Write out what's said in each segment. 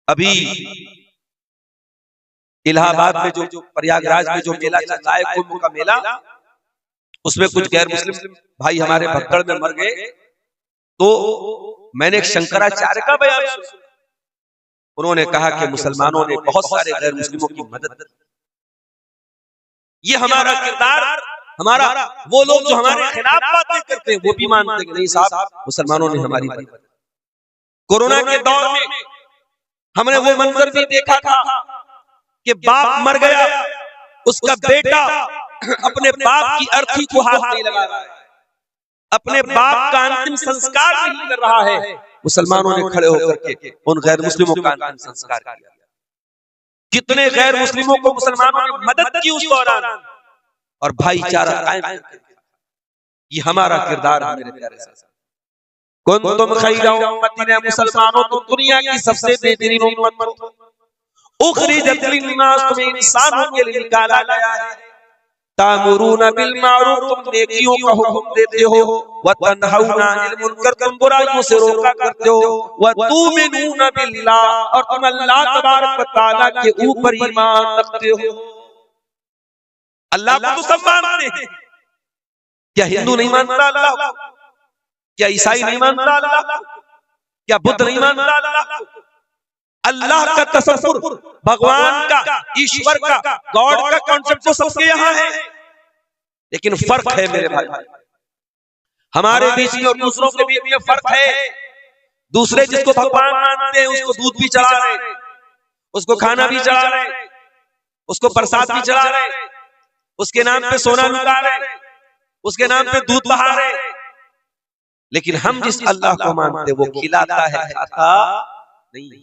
अभी इलाहाबाद में जो प्रयागराज में जो मेला चल रहा है कुंभ का मेला, उसमें कुछ गैर मुस्लिम भाई हमारे भगदड़ में मर गए। तो मैंने एक शंकराचार्य का बयान सुना, उन्होंने कहा कि मुसलमानों ने बहुत सारे गैर मुस्लिमों की मदद की। ये हमारा किरदार, हमारा वो लोग जो हमारे खिलाफ बातें करते हैं वो भी मानते हैं नहीं साहब मुसलमानों ने हमारी मदद। कोरोना के दौर में हमने वो मंजर भी देखा था कि बाप मर गया, उसका बेटा अपने बाप की अर्थी को हाथ नहीं लगा रहा है, अपने बाप का अंतिम संस्कार नहीं कर रहा है। मुसलमानों ने खड़े होकर के उन गैर मुस्लिमों का अंतिम संस्कार किया। कितने गैर मुस्लिमों को मुसलमानों ने मदद की उस दौरान, और भाईचारा कायम किया। ये हमारा किरदार है मेरे प्यारे साथी। कुंतुम खैरा उम्मतिन, मुसलमानों तुम दुनिया की सबसे बेहतरीन उम्मत हो। उखरिजत लिन्नास, तुम्हें इंसानों के लिए निकाला गया है। तामुरूना बिल मारूफ, तुम नेकियों का हुक्म देते हो। व तन्हौना अनिल मुनकर, तुम बुराइयों से रोका करते हो। व तुमिनूना बिल्लाह, और तुम अल्लाह तबारक व तआला के ऊपर ईमान रखते हो। अल्लाह को तो सब मानते हैं, क्या हिंदू नहीं मानता अल्लाह को? क्या ईसाई नहीं मानता अल्लाह को? क्या बुद्ध नहीं मानता अल्लाह को? अल्लाह का तसव्वुर, भगवान का, ईश्वर का, गॉड का कॉन्सेप्ट तो सबके यहाँ है, लेकिन फर्क है मेरे भाई, हमारे बीच में और दूसरों के बीच में फर्क है। दूसरे जिसको भगवान मानते हैं उसको दूध भी चढ़ा रहे, उसको खाना भी चढ़ा रहे, उसको प्रसाद भी चढ़ा रहे, उसके नाम पे सोना लुटा रहे, उसके नाम पे दूध बहा रहे। लेकिन हम जिस अल्लाह को मानते वो खिलाता है, खाता नहीं।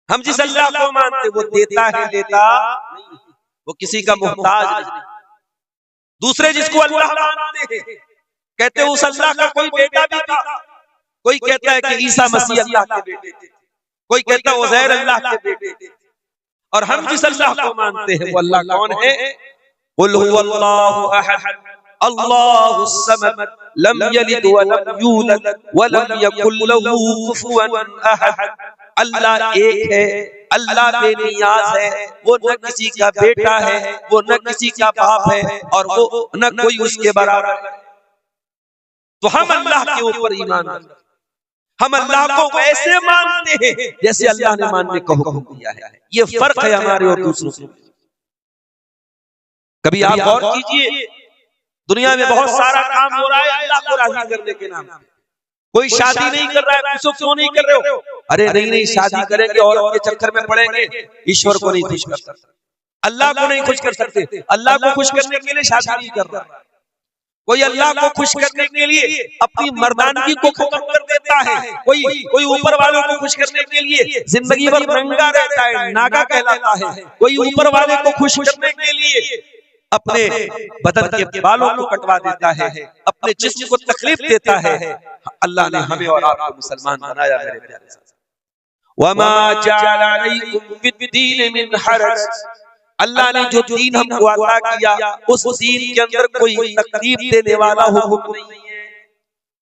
हम जिस अल्लाह को मानते वो देता है, लेता नहीं, वो किसी का मोहताज नहीं। दूसरे जिसको अल्लाह मानते हैं कहते हैं उस अल्लाह का कोई बेटा भी था, कोई कहता है कि ईसा मसीह अल्लाह के बेटे थे, कोई कहता है उज़ैर अल्लाह के बेटे थे। और हम जिस अल्लाह को मानते हैं वो अल्लाह कौन है? कुल हुवल्लाहु अहद अल्लाहुस समद लम यलिद व लम यूलद व लम यकुल लहू कुफुवन अहद। अल्लाह एक है, अल्लाह बेनियाज है, वो न किसी का बेटा है, वो न किसी का बाप है, और वो न कोई उसके बराबर है। तो हम अल्लाह के ऊपर ईमान रखते हैं, हम अल्लाह को वैसे मानते हैं जैसे अल्लाह ने मानने का हुक्म दिया है। ये फर्क है हमारे और दूसरों से। कभी आप गौर कीजिए, दुनिया में बहुत सारा काम हो रहा है अल्लाह को राजी करने के नाम पे। कोई शादी नहीं कर रहा है, पूछो क्यों नहीं कर रहे हो? अरे नहीं शादी करेंगे और के चक्कर में पड़ेंगे, ईश्वर को नहीं खुश कर सकते, अल्लाह को नहीं खुश कर सकते। अल्लाह को खुश करने के लिए शादी नहीं कर रहा। कोई अल्लाह को खुश करने के लिए अपनी मर्दानगी को खत्म कर देता है, कोई ऊपर वालों को खुश करने के लिए जिंदगी भर नंगा रहता है, नागा कहलाता है। कोई ऊपर वाले को खुश करने के लिए अपने बदन के बालों को कटवा देता है, अपने जिस्म को तकलीफ देता है। अल्लाह ने हमें और आपको मुसलमान बनाया मेरे प्यारे साथी। वमा जअला अलैकुम फिद्दीन मिन हरज, अल्लाह ने जो दीन हमको अता किया उस दीन के अंदर कोई तकलीफ देने वाला हुक्म नहीं है,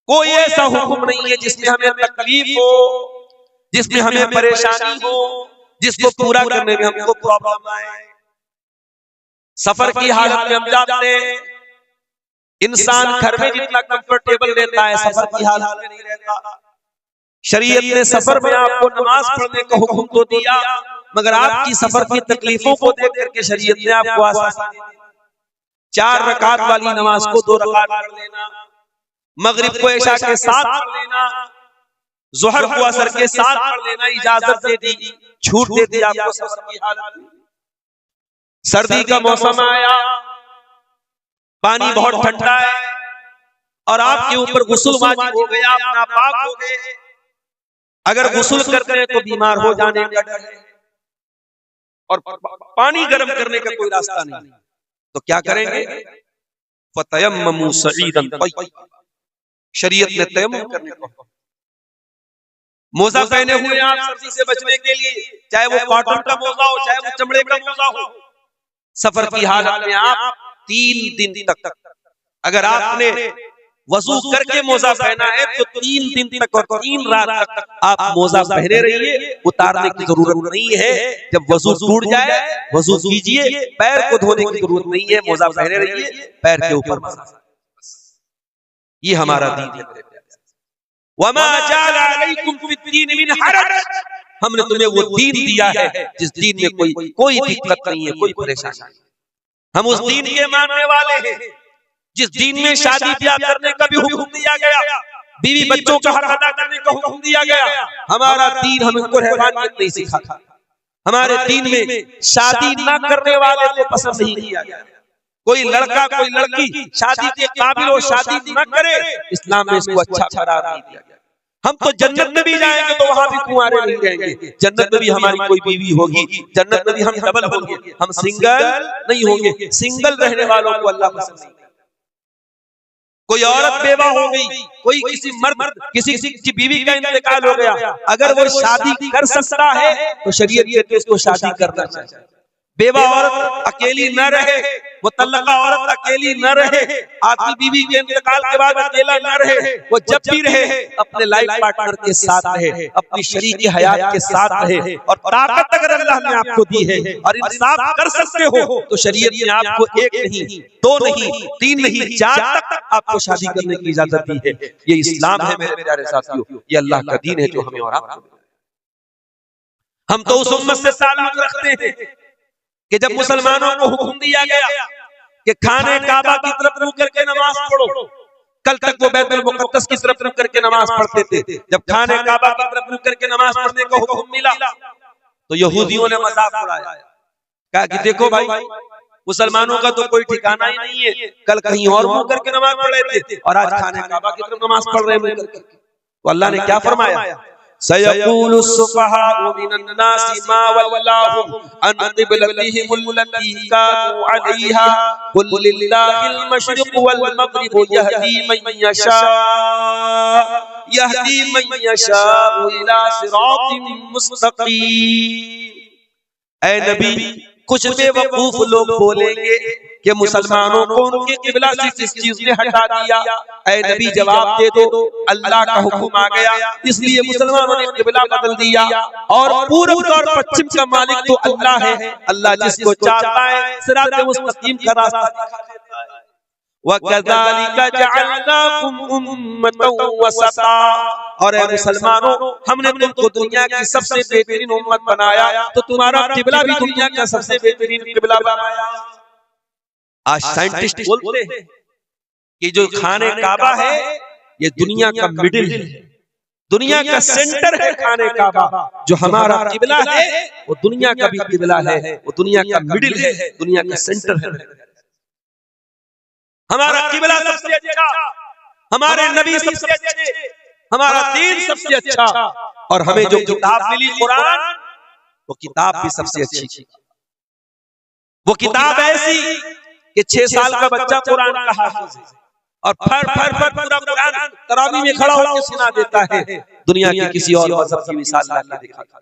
कोई ऐसा हुक्म नहीं है जिसमें हमें तकलीफ हो, जिसमें हमें परेशानी हो, जिसको पूरा करने में हमको प्रॉब्लम आए। सफर की हालत में हम जाते हैं, इंसान घर में जितना कंफर्टेबल रहता है सफर की हालत में नहीं रहता। शरीयत ने सफर में आपको नमाज पढ़ने का हुक्म तो दिया, मगर आपकी सफर की तकलीफों को देख करके शरीयत ने आपको आसानी दी। 4 रकात वाली नमाज को 2 रकात पढ़ लेना, मगरिब को इशा के साथ पढ़ लेना, ज़ोहर को असर के साथ पढ़ लेना इजाजत दे दी, छूट दे दी आपको सफर की हालत में। सर्दी का मौसम आया, पानी बहुत ठंडा है और आपके ऊपर गुस्ल वाजिब हो गया, आप नापाक हो गए। अगर गुस्ल करते हैं तो बीमार हो जाने का डर है और पानी गर्म करने का कोई रास्ता नहीं, तो क्या करेंगे? फतयम्ममू सईदन तय्यबा, शरीयत ने तयम्मुम करने को। मोजा पहने हुए आप सर्दी से बचने के लिए, चाहे वो कॉटन का मोजा हो चाहे वो चमड़े का मोजा हो, सफर की हालत में आप 3 दिन तक अगर आपने वजू करके मोजा पहना है तो 3 दिन तक और 3 रात तक आप मोजा पहने रहिए, उतारने की जरूरत नहीं है। जब वजू टूट जाए वजू कीजिए, पैर को धोने की जरूरत नहीं है, मोजा पहने रहिए, पैर के ऊपर मसाज। ये हमारा दीन है। वमा जअला अलैकुम फिद्दीन मिन हरज, हमने तुम्हें वो दीन दिया है जिस दीन में कोई दिक्कत नहीं है, कोई परेशानी नहीं। हम उस दीन के मानने वाले हैं जिस दीन में शादी ब्याह करने का भी हुक्म दिया गया, बीवी बच्चों का हक अदा करने का हुक्म दिया गया। हमारा दीन हमको रहमानियत नहीं सिखाता। हमारे दीन में शादी न करने वाले को पसंद नहीं किया गया। कोई लड़का कोई लड़की शादी के काबिल हो, शादी न करे, इस्लाम में इसको अच्छा करार नहीं दिया गया। हम तो जन्नत में भी जाएंगे तो वहां भी कुंवारे नहीं रहेंगे, जन्नत में भी हमारी कोई बीवी होगी, जन्नत में भी हम डबल होंगे, हम सिंगल नहीं होंगे। सिंगल रहने वालों को अल्लाह पसंद नहीं। कोई औरत बेवा हो गई, कोई किसी मर्द किसी की बीवी का इंतकाल हो गया, अगर वो शादी कर सकता है तो शरीयत कहती है उसको शादी करना चाहिए। बेवा औरत अकेली न रहे, वो तल्लका औरत अकेली न रहे, आदमी बीवी के इंतकाल के बाद अकेला न रहे, वो जब भी रहे अपने लाइफ पार्टनर के साथ रहे, अपनी शरीक हयात के साथ रहे। और ताकत अगर अल्लाह ने आपको दी है और इंसाफ कर सकते हो तो शरीयत ने आपको 1 नहीं 2 नहीं 3 नहीं 4 तक आपको शादी करने की इजाजत दी है। ये इस्लाम है मेरे प्यारे साथियों, ये अल्लाह का दीन है जो हमें और आपको। हम तो उस उम्मत से ताल्लुक रखते हैं कि जब मुसलमानों को हुक्म दिया गया कि खाने काबा की तरफ रुख करके नमाज पढ़ो, कल तक वो बैतुल मुक़द्दस की तरफ रुख करके नमाज पढ़ते थे। जब खाने काबा की तरफ रुख करके नमाज पढ़ने का हुक्म मिला तो यहूदियों ने मजाक उड़ाया, कहा कि देखो भाई मुसलमानों का तो कोई ठिकाना ही नहीं है, कल कहीं और मुंह करके नमाज पढ़ रहे थे और आज खाने काबा की तरफ नमाज पढ़ रहे हैं। तो अल्लाह ने क्या फरमाया, सयक़ूलु सुफ़हाउ मिनन्नासि मा वल्लाहुम अन क़िबलतिहिमुल्लती कानू अलैहा क़ुल लिल्लाहिल मशरिक़ु वल मग़रिबु यहदी मन यशाउ इला सिरातिन मुस्तक़ीम। ऐ नबी, कुछ बेवकूफ लोग बोलेंगे कि मुसलमानों को उनके किबला से किस चीज ने हटा दिया। ऐ नबी जवाब दे दो, अल्लाह का हुक्म आ गया इसलिए मुसलमानों ने किबला बदल दिया, और पूरब और पश्चिम का मालिक तो अल्लाह है। अल्लाह जिसको चाहता है सिरात मुस्तकीम का रास्ता दिखाता है। वकज़ालिका जअलनाकुम उम्मतन वसता, और ऐ मुसलमानों हमने तुमको दुनिया की सबसे बेहतरीन उम्मत बनाया तो तुम्हारा किबला भी दुनिया का सबसे बेहतरीन किबला बनाया। आज साइंटिस्ट बोलते हैं कि जो खाने काबा है ये दुनिया का मिडिल है, दुनिया का सेंटर है खाने काबा। जो हमारा किबला है वो दुनिया का भी किबला है, वो दुनिया का मिडिल है, दुनिया का सेंटर है। हमारा किबला सबसे अच्छा, हमारे नबी सबसे अच्छे, हमारा दीन सबसे अच्छा, और हमें जो किताब मिली कुरान वो किताब भी सबसे अच्छी। वो किताब ऐसी कि 6 साल का बच्चा कुरान का हाफिज है और फर पूरा कुरान तरावी में खड़ा होकर सुना देता है। दुनिया की किसी और मजहब की मिसाल ला के दिखा दो,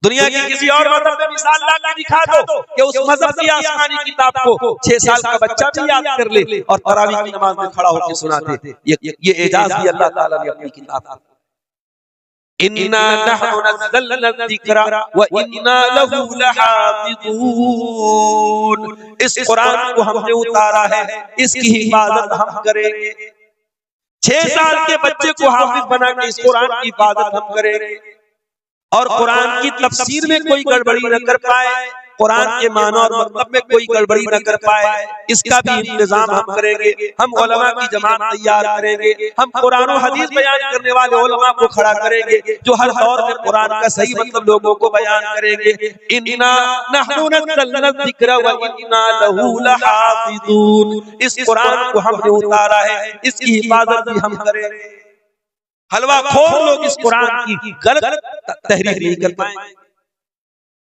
दुनिया की किसी और मजहब की मिसाल ला के दिखा दो कि उस मजहब की आसमानी किताब को 6 साल का बच्चा भी याद कर ले और तरावी की नमाज में खड़ा होकर सुना दे। ये एजाज भी अल्लाह ताला ने अपनी किताब में। इन्ना नहनु नज़्ज़लना ज़िक्रा व इन्ना लहू लहाफ़िज़ून, इस कुरान को हमने उतारा है, इसकी हिफाजत हम करेंगे। 6 साल के बच्चे को हाफिज बना के इस कुरान की हिफाजत हम करेंगे, और कुरान की तफसीर में कोई गड़बड़ी न कर पाए, कुरान के माना और मतलब में कोई गड़बड़ी न कर पाए, इसका भी इंतजाम हम करेंगे। हम उलमा की जमात तैयार करेंगे, हम कुरान और हदीस बयान करने वाले उलमा को खड़ा करेंगे जो हर दौर में कुरान का सही मतलब लोगों को बयान करेंगे। इन्ना नहनु नज़्ज़लना ज़िक्रा व इन्ना लहू लहाफ़िज़ून, इस कुरान को हमने उतारा है, इसकी हिफाजत भी हम करेंगे। हलवा खोर लोग इस कुरान की गलत तहरीर नहीं कर पाएंगे।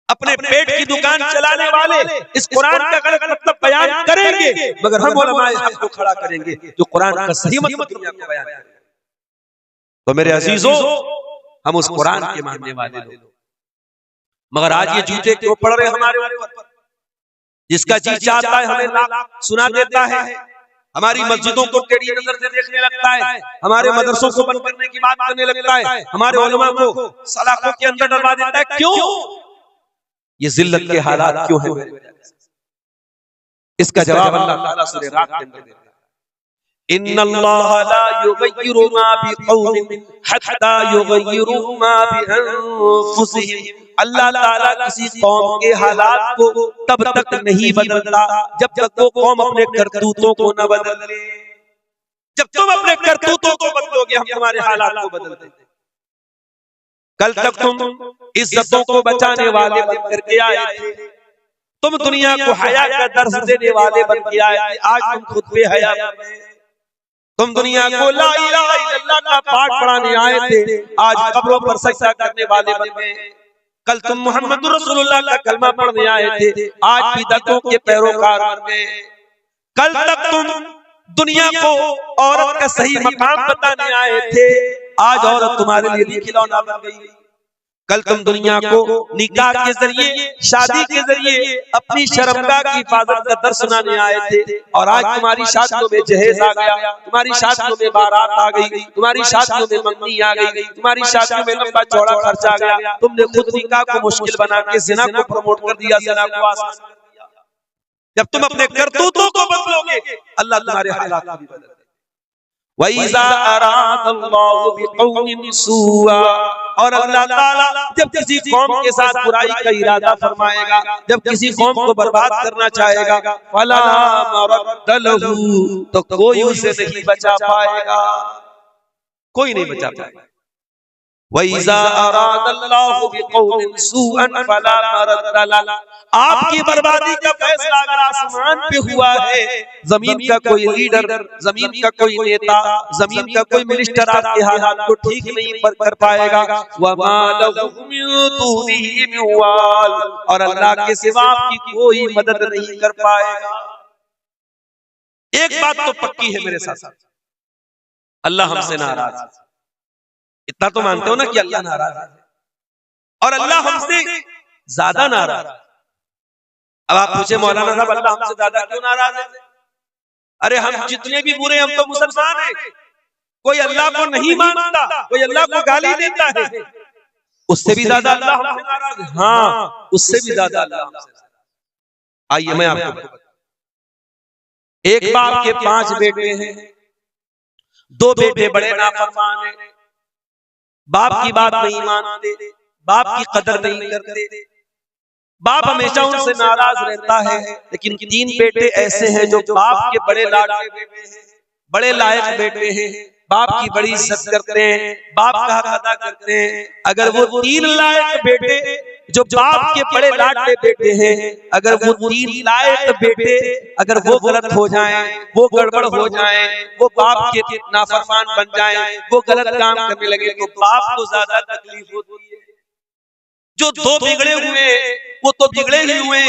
अपने पेट की दुकान चलाने वाले इस कुरान का गलत मतलब बयान करेंगे, मगर हम उलमाए हक को खड़ा करेंगे जो कुरान का सही मतलब दुनिया को बयान करेंगे। तो मेरे अजीजों, हम उस कुरान के मानने वाले लोग, मगर आज ये जूते क्यों पड़ रहे हमारे ऊपर? जिसका जी चाहता है हमें सुना देता है, हमारी मस्जिदों को टेढ़ी नजर से देखने लगता है, हमारे मदरसों को बंद करने की बात करने लगता है, हमारे उलमा को सलाखों के अंदर डलवा देता है। क्यों? ये जिल्लत के हालात क्यों है मेरे प्यारे? इसका जवाब अल्लाह ताला सूरह रात के अंदर देता है, इन्नल्लाह ला युगय्यिरु मा बिक़ौमिन हत्ता युगय्यिरु मा बिअनफुसिहिम। अल्लाह ताला किसी कौम के हालात को तब तक नहीं बदलता जब तक वो कौम अपने करतूतों को न बदल ले। जब तुम अपने करतूतों को बदलोगे हम तुम्हारे हालात को बदल देंगे। कल तक तुम इज्जतों को बचाने वाले बन करके आए थे, तुम दुनिया को हया का दर्स देने वाले बन के आए थे, आज तुम खुद पे हया बन गए। तुम दुनिया को ला इलाहा इल्लल्लाह का पाठ पढ़ाने आए थे, आज कब्रों पर सजदा करने वाले बन गए। कल तुम मोहम्मद रसूलुल्लाह का कलमा पढ़ने आए थे, आज बिदअतों के पैरोकार बन गए। कल तक तुम दुनिया को औरत का सही मकाम बताने आए थे, आज औरत तुम्हारे लिए खिलौना बन गई। कल तुम दुनिया को निकाह के जरिए, शादी के जरिए अपनी शर्मगाह की हिफाजत का दर्स सुनाने आए थे, और आज तुम्हारी शादियों में जहेज आ गया, तुम्हारी शादियों में बारात आ गई, तुम्हारी शादियों में मंगनी आ गई, तुम्हारी शादियों में लंबा चौड़ा खर्च आ गया। तुमने खुद निकाह को मुश्किल बना के ज़िना को प्रमोट कर दिया, ज़िना को आसान कर दिया। जब तुम अपने करतूतों को बदलोगे अल्लाह तुम्हारे हालात भी बदल देगा। वइज़ा अरादल्लाहु बिक़ौमिन सूआ, और अल्लाह ताला जब किसी कौम के साथ बुराई का इरादा फरमाएगा, जब किसी कौम को बर्बाद करना चाहेगा, फला मरद्द लहू, तो कोई उसे नहीं बचा पाएगा, कोई नहीं बचा पाएगा। वइज़ा अरादल्लाहु बिक़ौमिन सूअन फला मरद्द लहू, आपकी बर्बादी का फैसला अगर आसमान पे हुआ है, जमीन का कोई लीडर, जमीन का कोई नेता, जमीन का कोई मिनिस्टर आपके हालात को ठीक नहीं कर पाएगा। वमा लहुम मिन दूनिही मिन वाल, और अल्लाह के सिवा आपकी कोई मदद नहीं कर पाएगा। एक बात तो पक्की है मेरे साथ, अल्लाह हमसे नाराज है। इतना तो मानते हो ना कि अल्लाह नाराज है, और अल्लाह हमसे ज्यादा नाराज है। अब आप पूछे मौलाना साहब अल्लाह हमसे ज्यादा क्यों नाराज है? अरे हम जितने भी बुरे, हम तो मुसलमान हैं। कोई अल्लाह को नहीं मानता, कोई अल्लाह को गाली देता है, उससे भी ज्यादा अल्लाह हमसे नाराज है। हाँ, उससे भी ज्यादा अल्लाह हमसे। आइए मैं आपको बताऊं, एक बाप के 5 बेटे हैं, 2 बेटे बड़े नाफरमान हैं, बाप की बात नहीं मानते, बाप की कदर नहीं करते, बाप हमेशा उनसे नाराज रहता है। लेकिन 3 बेटे ऐसे हैं जो बाप के बड़े लाडले बेटे हैं, बड़े लायक बेटे हैं, बाप की बड़ी इज्जत करते हैं, बाप का हक अदा करते हैं। अगर वो 3 लायक बेटे जो बाप के बड़े लाडले बेटे हैं, अगर वो 3 लायक बेटे अगर वो गलत हो जाएं, वो गड़बड़ हो जाएं, वो बाप के नाफरमान बन जाएं, वो गलत काम करने लगे, तो बाप को ज्यादा तकलीफ होती है। जो 2 बिगड़े हुए वो तो बिगड़े ही हुए,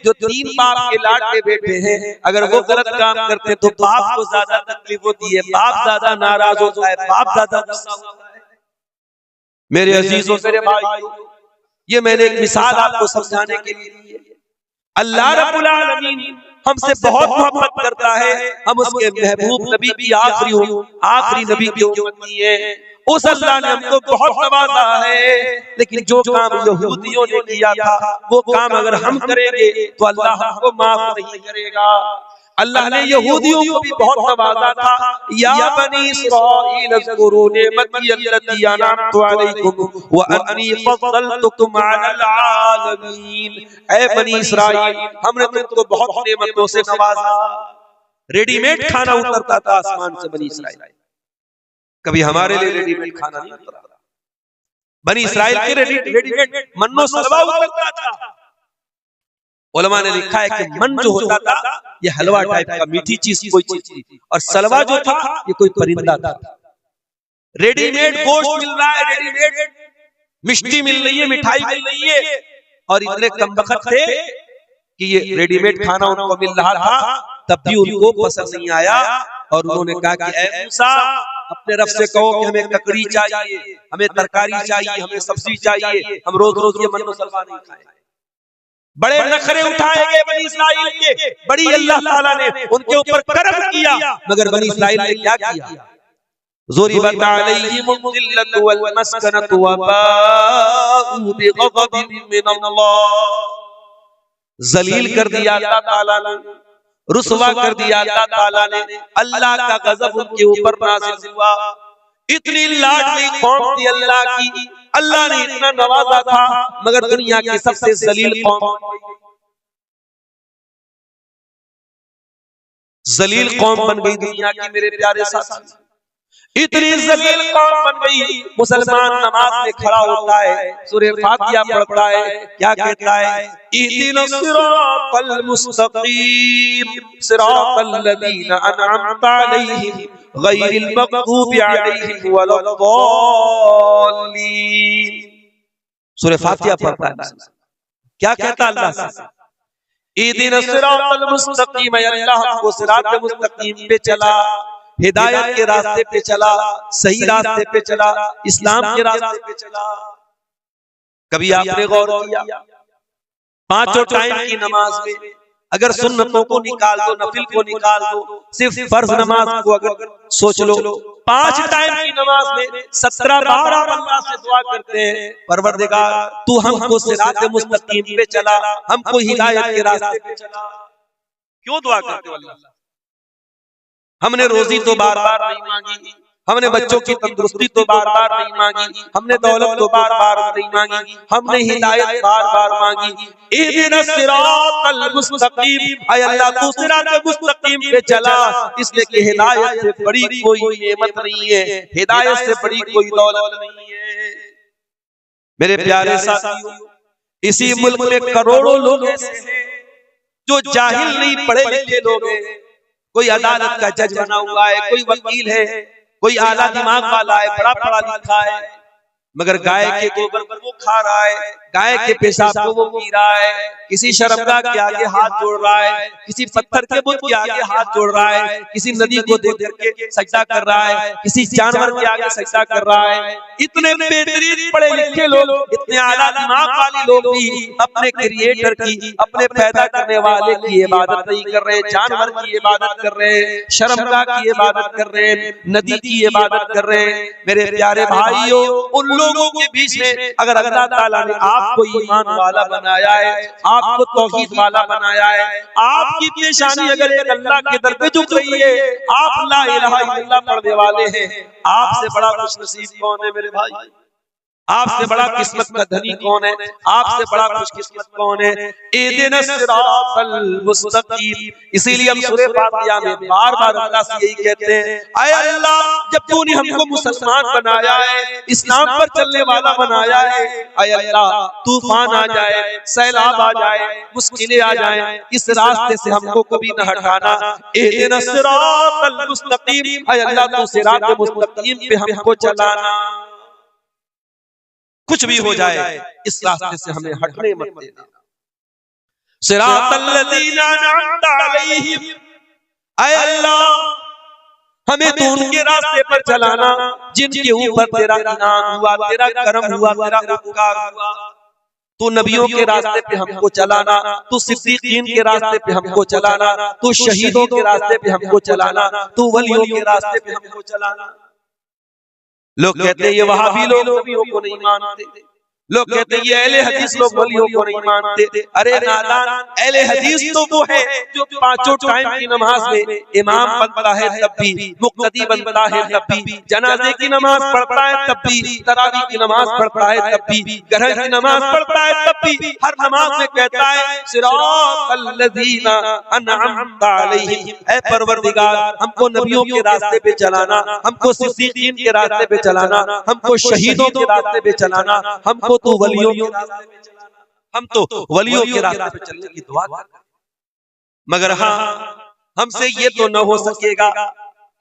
जो 3 बाप के लाडले बेटे हैं, अगर वो गलत काम करते तो बाप को ज्यादा तकलीफ होती है, बाप ज्यादा नाराज होता है, बाप ज्यादा गुस्सा होता है। मेरे अजीजों, मेरे भाइयों, ये मैंने एक मिसाल आपको समझाने के लिए दी है। अल्लाह रब्बुल आलमीन हमसे बहुत मोहब्बत करता है, हम उसके महबूब नबी की आखिरी नबी की उम्मती हैं। उस अल्लाह ने हमको बहुत नवाजा है, लेकिन जो काम यहूदियों ने किया था वो काम अगर हम करेंगे तो अल्लाह हमको माफ नहीं करेगा। अल्लाह ने यहूदियों को भी बहुत नवाजा था, या बनी इस्राईल अज़्कुरू निअमती अल्लती अनअमतु अलैकुम व अन्नी फज़्ज़लतुकुम अलल आलमीन। ऐ बनी इस्राईल, हमने तुमको बहुत नेमतों से नवाजा। रेडीमेड खाना उतरता था आसमान से बनी इस्राईल, कभी हमारे लिए रेडीमेड खाना नहीं उतरा। बनी इस्राइल के रेडीमेड मन्नो सलवा उतरता था। उलमा ने लिखा है कि मन जो होता था ये हलवा टाइप का, मीठी चीज कोई चीज थी, और सलवा जो था ये कोई परिंदा था। रेडीमेड गोश्त मिल रहा है, रेडीमेड मिष्टी मिल रही है, मिठाई मिल रही है, और इतने कमबख्त थे कि ये रेडीमेड खाना उनको मिल रहा था, तब भी उनको पसंद नहीं आया, और उन्होंने कहा कि ऐ मूसा, अपने रब से कहो कि हमें ककड़ी चाहिए, हमें तरकारी चाहिए, हमें सब्जी चाहिए, हम रोज रोज ये मन्नो सलवा नहीं खाएं। बड़े नखरे उठाए गए बनी इस्राइल के, बड़ी अल्लाह ताला ने उनके ऊपर करम किया, मगर बनी इस्राइल ने क्या किया? ज़ुरिबत अलैहिमुल ज़िल्लतु वल मस्कनतु व बाऊ बिग़ज़बिन मिनल्लाह। जलील कर दिया अल्लाह ताला ने, रुसवा कर दिया अल्लाह ताला ने, अल्लाह का गजब उनके ऊपर नाज़िल हुआ। इतनी लाडली कौम थी अल्लाह की, अल्लाह ने इतना नवाजा था, मगर दुनिया की सबसे जलील कौम, जलील कौम बन गई दुनिया की मेरे प्यारे साथी। इतनी जलील कौम बन गई, मुसलमान नमाज में खड़ा होता है, सूरह फातिहा पढ़ता है, क्या कहता है? इहदिनस सिरातल मुस्तकीम सिरातल लज़ीना अनअमता अलैहिम गैरिल मग़दूबि अलैहिम वलद्दाल्लीन। सूरह फातिहा पढ़ता है, क्या कहता अल्लाह से? इहदिनस सिरातल मुस्तकीम, अल्लाह को सिरात मुस्तकीम पे चला, हिदायत के रास्ते पे चला, सही रास्ते पे चला, इस्लाम के रास्ते पे चला। कभी आपने गौर किया? पांचों टाइम की नमाज में अगर सुन्नतों को निकाल दो, नफिल को निकाल दो, सिर्फ फर्ज नमाज को अगर सोच लो, 5 टाइम की नमाज में 17 बार अल्लाह से दुआ करते हैं, परवरदिगार तू हमको सिरात मुस्तकीम पे चला, हमको हिदायत के रास्ते पे चला। क्यों दुआ करते हो अल्लाह? हमने रोजी तो बार बार नहीं मांगी, हमने बच्चों की तंदुरुस्ती तो बार बार नहीं मांगी, हमने दौलत तो बार बार नहीं मांगी, हमने हिदायत बार बार मांगी। इहदिनस सिरातल मुस्तकीम, ऐ अल्लाह तू सिरात मुस्तकीम पे चला, इसलिए कि हिदायत से बड़ी कोई नेमत नहीं है, हिदायत से बड़ी कोई दौलत नहीं है। मेरे प्यारे साथियों, इसी मुल्क में करोड़ों लोग ऐसे हैं जो जाहिल नहीं, पढ़े लिखे लोग हैं। कोई अदालत का जज बना हुआ है, कोई वकील है, कोई आला दिमाग वाला है, बड़ा पढ़ा लिखा है, मगर गाय के गोबर को वो खा रहा है, गाय के पेशाब को वो पी रहा है, किसी शर्मगाह के आगे हाथ जोड़ रहा है, किसी पत्थर के बुत के आगे हाथ जोड़ रहा है, किसी नदी को देख करके सजदा कर रहा है, किसी जानवर के आगे सजदा कर रहा है। इतने बेहतरीन पढ़े लिखे लोग, इतने आला दिमाग वाले लोग भी अपने क्रिएटर की, अपने पैदा करने वाले की इबादत नहीं कर रहे, जानवर की इबादत कर रहे, शर्मगाह की इबादत कर रहे, नदी की इबादत कर रहे। मेरे प्यारे भाइयों, उन लोगों के बीच में अगर अल्लाह ताला ने आपको ईमान वाला बनाया है, आपको तौहीद वाला बनाया है, आपकी पेशानी अगर एक अल्लाह के दर पे झुक रही है, आप ला इलाहा इल्लल्लाह पढ़ने वाले हैं, आपसे बड़ा खुशनसीब कौन है मेरे भाई? आपसे बड़ा किस्मत का धनी कौन है? आपसे बड़ा खुशकिस्मत कौन है? इहदिनस सिरातल मुस्तकीम। इसीलिए हम सूरह फातिहा में बार बार अल्लाह से यही कहते हैं, ऐ अल्लाह जब तूने हमको मुसलमान बनाया है, इस्लाम पर चलने वाला बनाया है, ऐ अल्लाह तूफान आ जाए, सैलाब आ जाए, मुश्किलें आ जाए, इस रास्ते से हमको कभी न हटाना। इहदिनस सिरातल मुस्तकीम, ऐ अल्लाह तू सिरात मुस्तकीम पे हमको चलाना। कुछ भी हो जाए इस रास्ते से हमें हटने मत देना। सिरातल लज़ीना अनअमता अलैहिम, ऐ अल्लाह हमें तो उनके रास्ते पर चलाना जिनके ऊपर तेरा इनाम हुआ, तेरा करम हुआ, तेरा उपकार हुआ। तू नबियों के रास्ते पे हमको चलाना, तू सिद्दीकीन के रास्ते पे हमको चलाना, तू शहीदों के रास्ते पे हमको चलाना, तू वलियों के रास्ते पे हमको चलाना। लोग कहते हैं ये वहाबी लोग नबियों को नहीं मानते, लोग कहते हैं ये अहले हदीस लोग वलियों को नहीं मानते। अरे नादान, अहले हदीस तो वो है जो पांचों टाइम की नमाज में इमाम बनता है तब भी, मुक्तदी बनता है तब भी, जनाजे की नमाज पढ़ता है तब भी, तरावी की नमाज पढ़ता है तब भी, ग्रहण की नमाज पढ़ता है तब भी, हर नमाज में कहता है सिरातल लज़ीना अनअमता अलैहिम, ऐ परवरदिगार हमको नबियों के रास्ते पे चलाना, हमको सिद्दीकीन के रास्ते पे चलाना, हमको शहीदों के रास्ते पे चलाना, हमको तो वलियों के रास्ते पे चलाना। हम तो वलियों के रास्ते पे चलने की दुआ करते हैं, मगर हाँ हमसे ये तो न हो सकेगा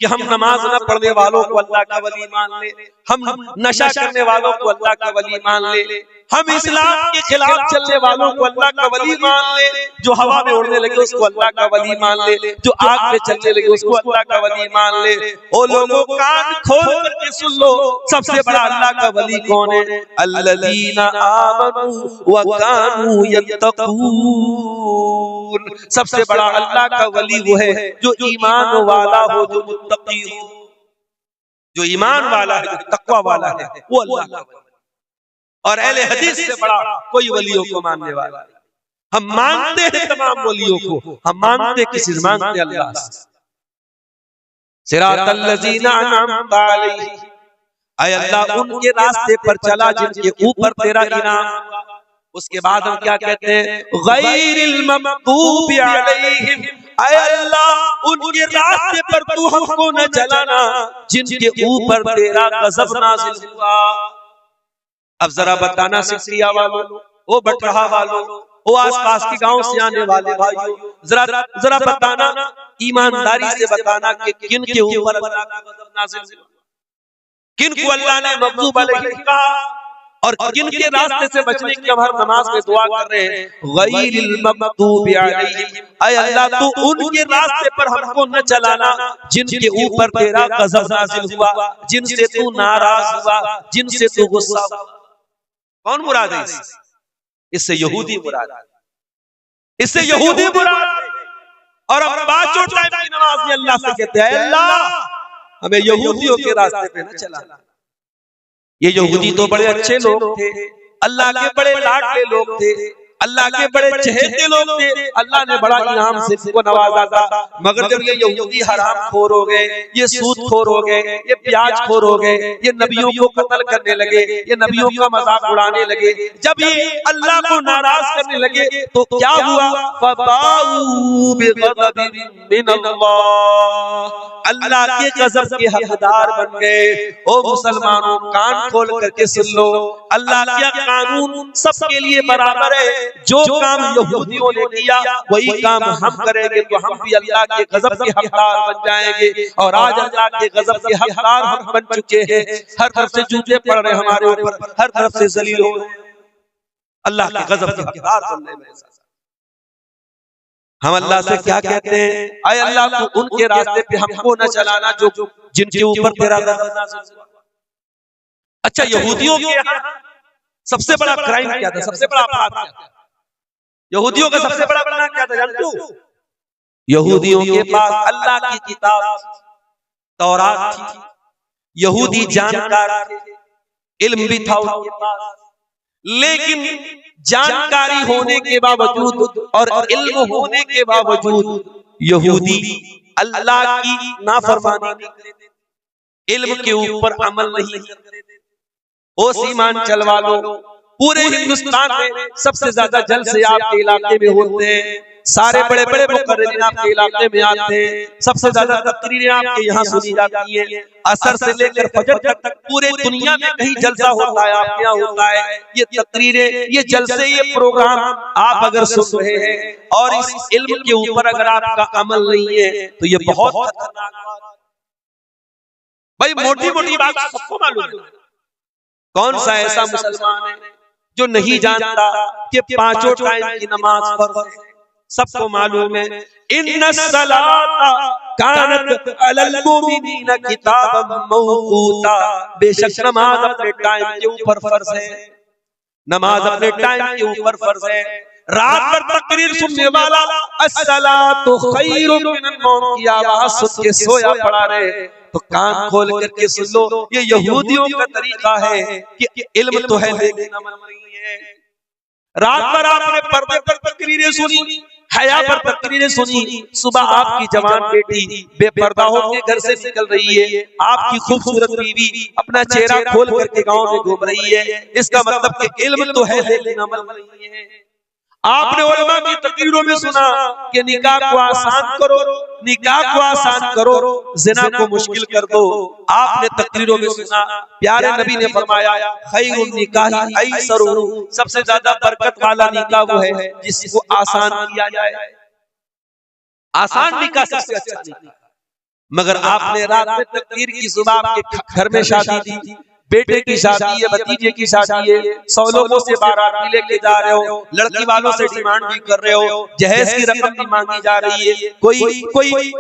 कि हम नमाज न पढ़ने वालों को अल्लाह का वली मान ले, हम नशा करने वालों को अल्लाह का वली मान ले, हम इस्लाम के खिलाफ चलने वालों को अल्लाह का वली मान ले, जो हवा में उड़ने लगे उसको अल्लाह का वली मान ले, जो आग में चलने लगे उसको अल्लाह का वली मान ले। ओ लोगों कान खोल करके सुन लो, सबसे बड़ा अल्लाह का वली कौन है? अल्लज़ीना आमनू व कानू यत्तकून। सबसे बड़ा अल्लाह का वली वो है जो ईमान वाला हो, जो मुत्तकी हो, जो ईमान वाला है, जो तकवा वाला है, वो अल्लाह का वली। और अहले हदीस से बड़ा कोई वलियों को मानने वाला नहीं। हम मानते हैं तमाम वलियों को, हम मानते किसी से मानते अल्लाह से। सिरातल लज़ीना अनअमता अलैहिम, ऐ अल्लाह उनके रास्ते पर चला जिनके ऊपर तेरा इनाम। उसके बाद हम क्या कहते हैं? गैरिल मग़दूबि अलैहिम, ऐ अल्लाह उनके रास्ते पर तू हमको न चलाना जिनके ऊपर तेरा गज़ब नाज़िल हुआ। अब जरा बताना सिक्रिया वालों, वो बटरहा वालों, वो आसपास के गांव से आने वाले भाइयों, जरा बताना, ईमानदारी से बताना कि किन के ऊपर अल्लाह का गज़ब नाज़िल हुआ, किन को अल्लाह ने मग़ज़ूब अलैहि कहा, और किन के रास्ते से बचने की हम हर नमाज में दुआ कर रहे हैं। गैरिल मग़दूबि अलैहिम, ऐ अल्लाह तू उनके रास्ते पर हमको न चलाना जिनके ऊपर तेरा गज़ब नाज़िल हुआ, जिनसे तू नाराज हुआ, जिनसे तू गुस्सा हुआ। कौन मुराद है? इससे यहूदी मुराद है, इससे यहूदी मुराद है। और अब पांचों टाइम की नमाज में अल्लाह से कहते हैं अल्लाह हमें यहूदियों के रास्ते पे न चलाना। ये यहूदी तो बड़े अच्छे लोग थे, अल्लाह के बड़े लाडले लोग थे, अल्लाह के बड़े चहेते लोग थे, अल्लाह ने बड़ा इनाम से इनको नवाजा था। मगर जब ये यहूदी हराम खोर हो गए, ये सूद खोर हो गए, ये प्याज खोर हो गए, ये नबियों को कत्ल करने लगे, ये नबियों का मजाक उड़ाने लगे, जब ये अल्लाह को नाराज करने लगे तो क्या हुआ? फबाऊ बिग़ज़बिन मिनल्लाह, अल्लाह के गज़ब के हकदार बन गए। ओ मुसलमानों कान खोल करके सुन लो, अल्लाह का कानून सबके लिए बराबर है। जो काम यहूदियों ने किया वही काम हम करेंगे तो हम भी अल्लाह के गज़ब के हकदार बन जाएंगे। और आज अल्लाह के गज़ब के हकदार हम बन चुके हैं। हर तरफ से जूते पड़ रहे हमारे ऊपर, हर तरफ से जलील हो रहे, अल्लाह के गज़ब के हकदार बनने में। हम अल्लाह से क्या कहते हैं? ऐ अल्लाह तू उनके रास्ते पे हमको न चलाना जो जिनके ऊपर तेरा गज़ब नाज़िल हुआ। अच्छा, यहूदियों के यहाँ सबसे बड़ा क्राइम क्या था? सबसे बड़ा अपराध क्या था? यहूदियों का सबसे बड़ा अपराध क्या था जानते हो? यहूदियों के पास अल्लाह की किताब तौरात थी, यहूदी जानकार थे, इल्म भी था उनके पास, लेकिन जानकारी होने के बावजूद और इल्म होने के बावजूद यहूदी अल्लाह की नाफरमानी नहीं करते, इल्म के ऊपर अमल नहीं करते। ओ सीमांचल वालों, पूरे हिंदुस्तान में सबसे ज्यादा जलसे आपके इलाके में होते हैं, सारे बड़े बड़े मुकर्रिरीन आपके इलाके में आते हैं, सबसे ज्यादा तकरीरें आपके यहाँ सुनी जाती हैं। असर से लेकर फजर तक पूरे दुनिया में कहीं जलसा होता है, आपके यहाँ होता है। ये तकरीरें, ये जलसे, ये प्रोग्राम आप अगर सुन रहे हैं और इस इल्म के ऊपर अगर आपका अमल नहीं है तो ये बहुत खतरनाक बात है। भाई मोटी मोटी बात सबको मालूम है। कौन सा ऐसा मुसलमान है जो नहीं जानता कि पांचों टाइम की नमाज फर्ज है? सबको मालूम है। इन्नस्सलाता कानत अलल मुमिनीना किताबन मौक़ूता, बेशक नमाज अपने टाइम के ऊपर फर्ज है, नमाज अपने टाइम के ऊपर फर्ज है। रात भर तकरीर सुनने वाला अस्सलातु खैरुम मिनन नौम की आवाज सुन के सोया पड़ा रहे, तो कान खोल करके सुन लो, ये यहूदियों का तरीका है कि इल्म तो है लेकिन अमल नहीं है। रात भर आपने पर्दे पर तकरीरें सुनी, हया पर तकरीरें सुनी, सुबह आपकी जवान बेटी बेपर्दा होकर घर से निकल रही है, आपकी खूबसूरत बीवी अपना चेहरा खोल करके गांव में घूम रही है। इसका मतलब कि इल्म तो है लेकिन अमल नहीं है। आपने उलमा की तकरीरों में सुना कि निकाह को आसान करो, निकाह को आसान करो, ज़िना को मुश्किल कर दो। आपने तकरीरों में सुना प्यारे नबी ने फरमाया खैरुन निकाही ऐसरुहु, सबसे ज्यादा बरकत वाला निकाह वो है जिसको आसान किया जाए। आसान निकाह सबसे अच्छा निकाह। मगर आपने रात में तकरीर की, सुबह आपके घर में शादी थी, बेटे की शादी है, भतीजे की शादी है, 100 लोगों से बारात भी लेके जा रहे हो, लड़की वालों से डिमांड भी कर रहे हो, जहेज की रकम भी मांगी जा रही है, कोई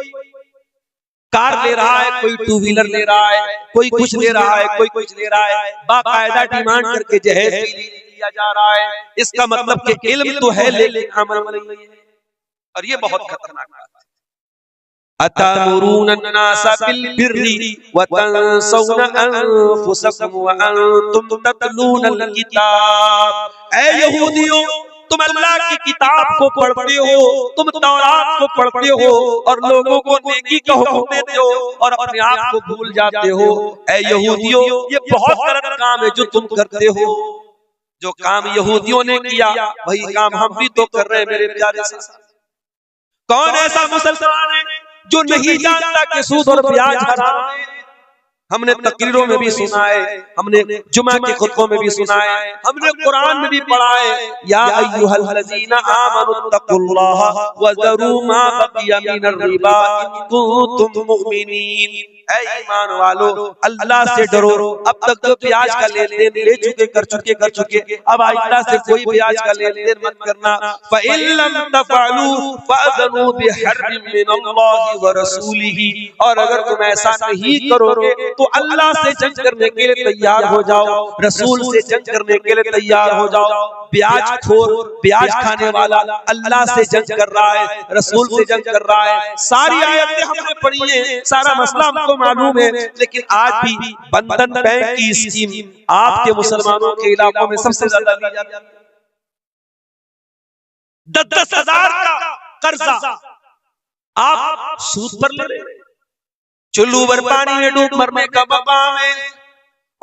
कार ले रहा है, कोई 2 व्हीलर ले रहा है, कोई कुछ ले रहा है, कोई कुछ ले रहा है, बाकायदा डिमांड करके जहेज भी लिया जा रहा है। इसका मतलब कि इल्म तो है लेकिन अमल नहीं है, और ये बहुत खतरनाक बात है। अतामुरून अन्नासा बिल बिर्रि व तंसौन अनफुसकुम व अंतुम ततलूनल किताब। ऐ यहूदियों, तुम अल्लाह की किताब को पढ़ते हो, तुम तौरात को पढ़ते हो और लोगों को नेकी का हुक्म देते हो और अपने आप को भूल जाते हो। ऐ यहूदियों, ये बहुत गलत काम है जो तुम करते हो। जो काम यहूदियों ने किया वही काम हम भी तो कर रहे हैं मेरे प्यारे से। कौन ऐसा मुसलमान है जो नहीं जानता कि सूद और ब्याज हराम है? हमने तकरीरों में भी सुना है, हमने जुमा के खुतबों में भी सुना है, हमने कुरान में भी पढ़ा है, या अय्युहल्लज़ीना आमनुत्तकुल्लाह व ज़रू मा बक़िया मिनर रिबा इन कुंतुम मुमिनीन। ऐ ईमान वालो, अल्लाह से डरो। अब तक तो ब्याज का लेन देन ले चुके कर चुके, अब आइंदा से कोई ब्याज का लेन देन मत करना। फ़इन लम तफ़अलू फ़अज़नू बिहर्बिम मिनल्लाहि व रसूलिही। और अगर तुम ऐसा नहीं करोगे तो अल्लाह से जंग करने के लिए तैयार हो जाओ, रसूल से जंग करने के लिए तैयार हो जाओ। ब्याज खोर, ब्याज खाने वाला अल्लाह से जंग कर रहा है, रसूल से जंग कर रहा है। सारी आयतें हमने पढ़ी है, सारा मसला हमको मालूम है, लेकिन आज भी बंधन बैंक की स्कीम आपके मुसलमानों के इलाकों में सबसे ज्यादा ली जाती है। 10-10 हजार का कर्जा आप सूद पर ले रहे हैं। चुल्लू भर पानी में डूब मरने का मकाम है।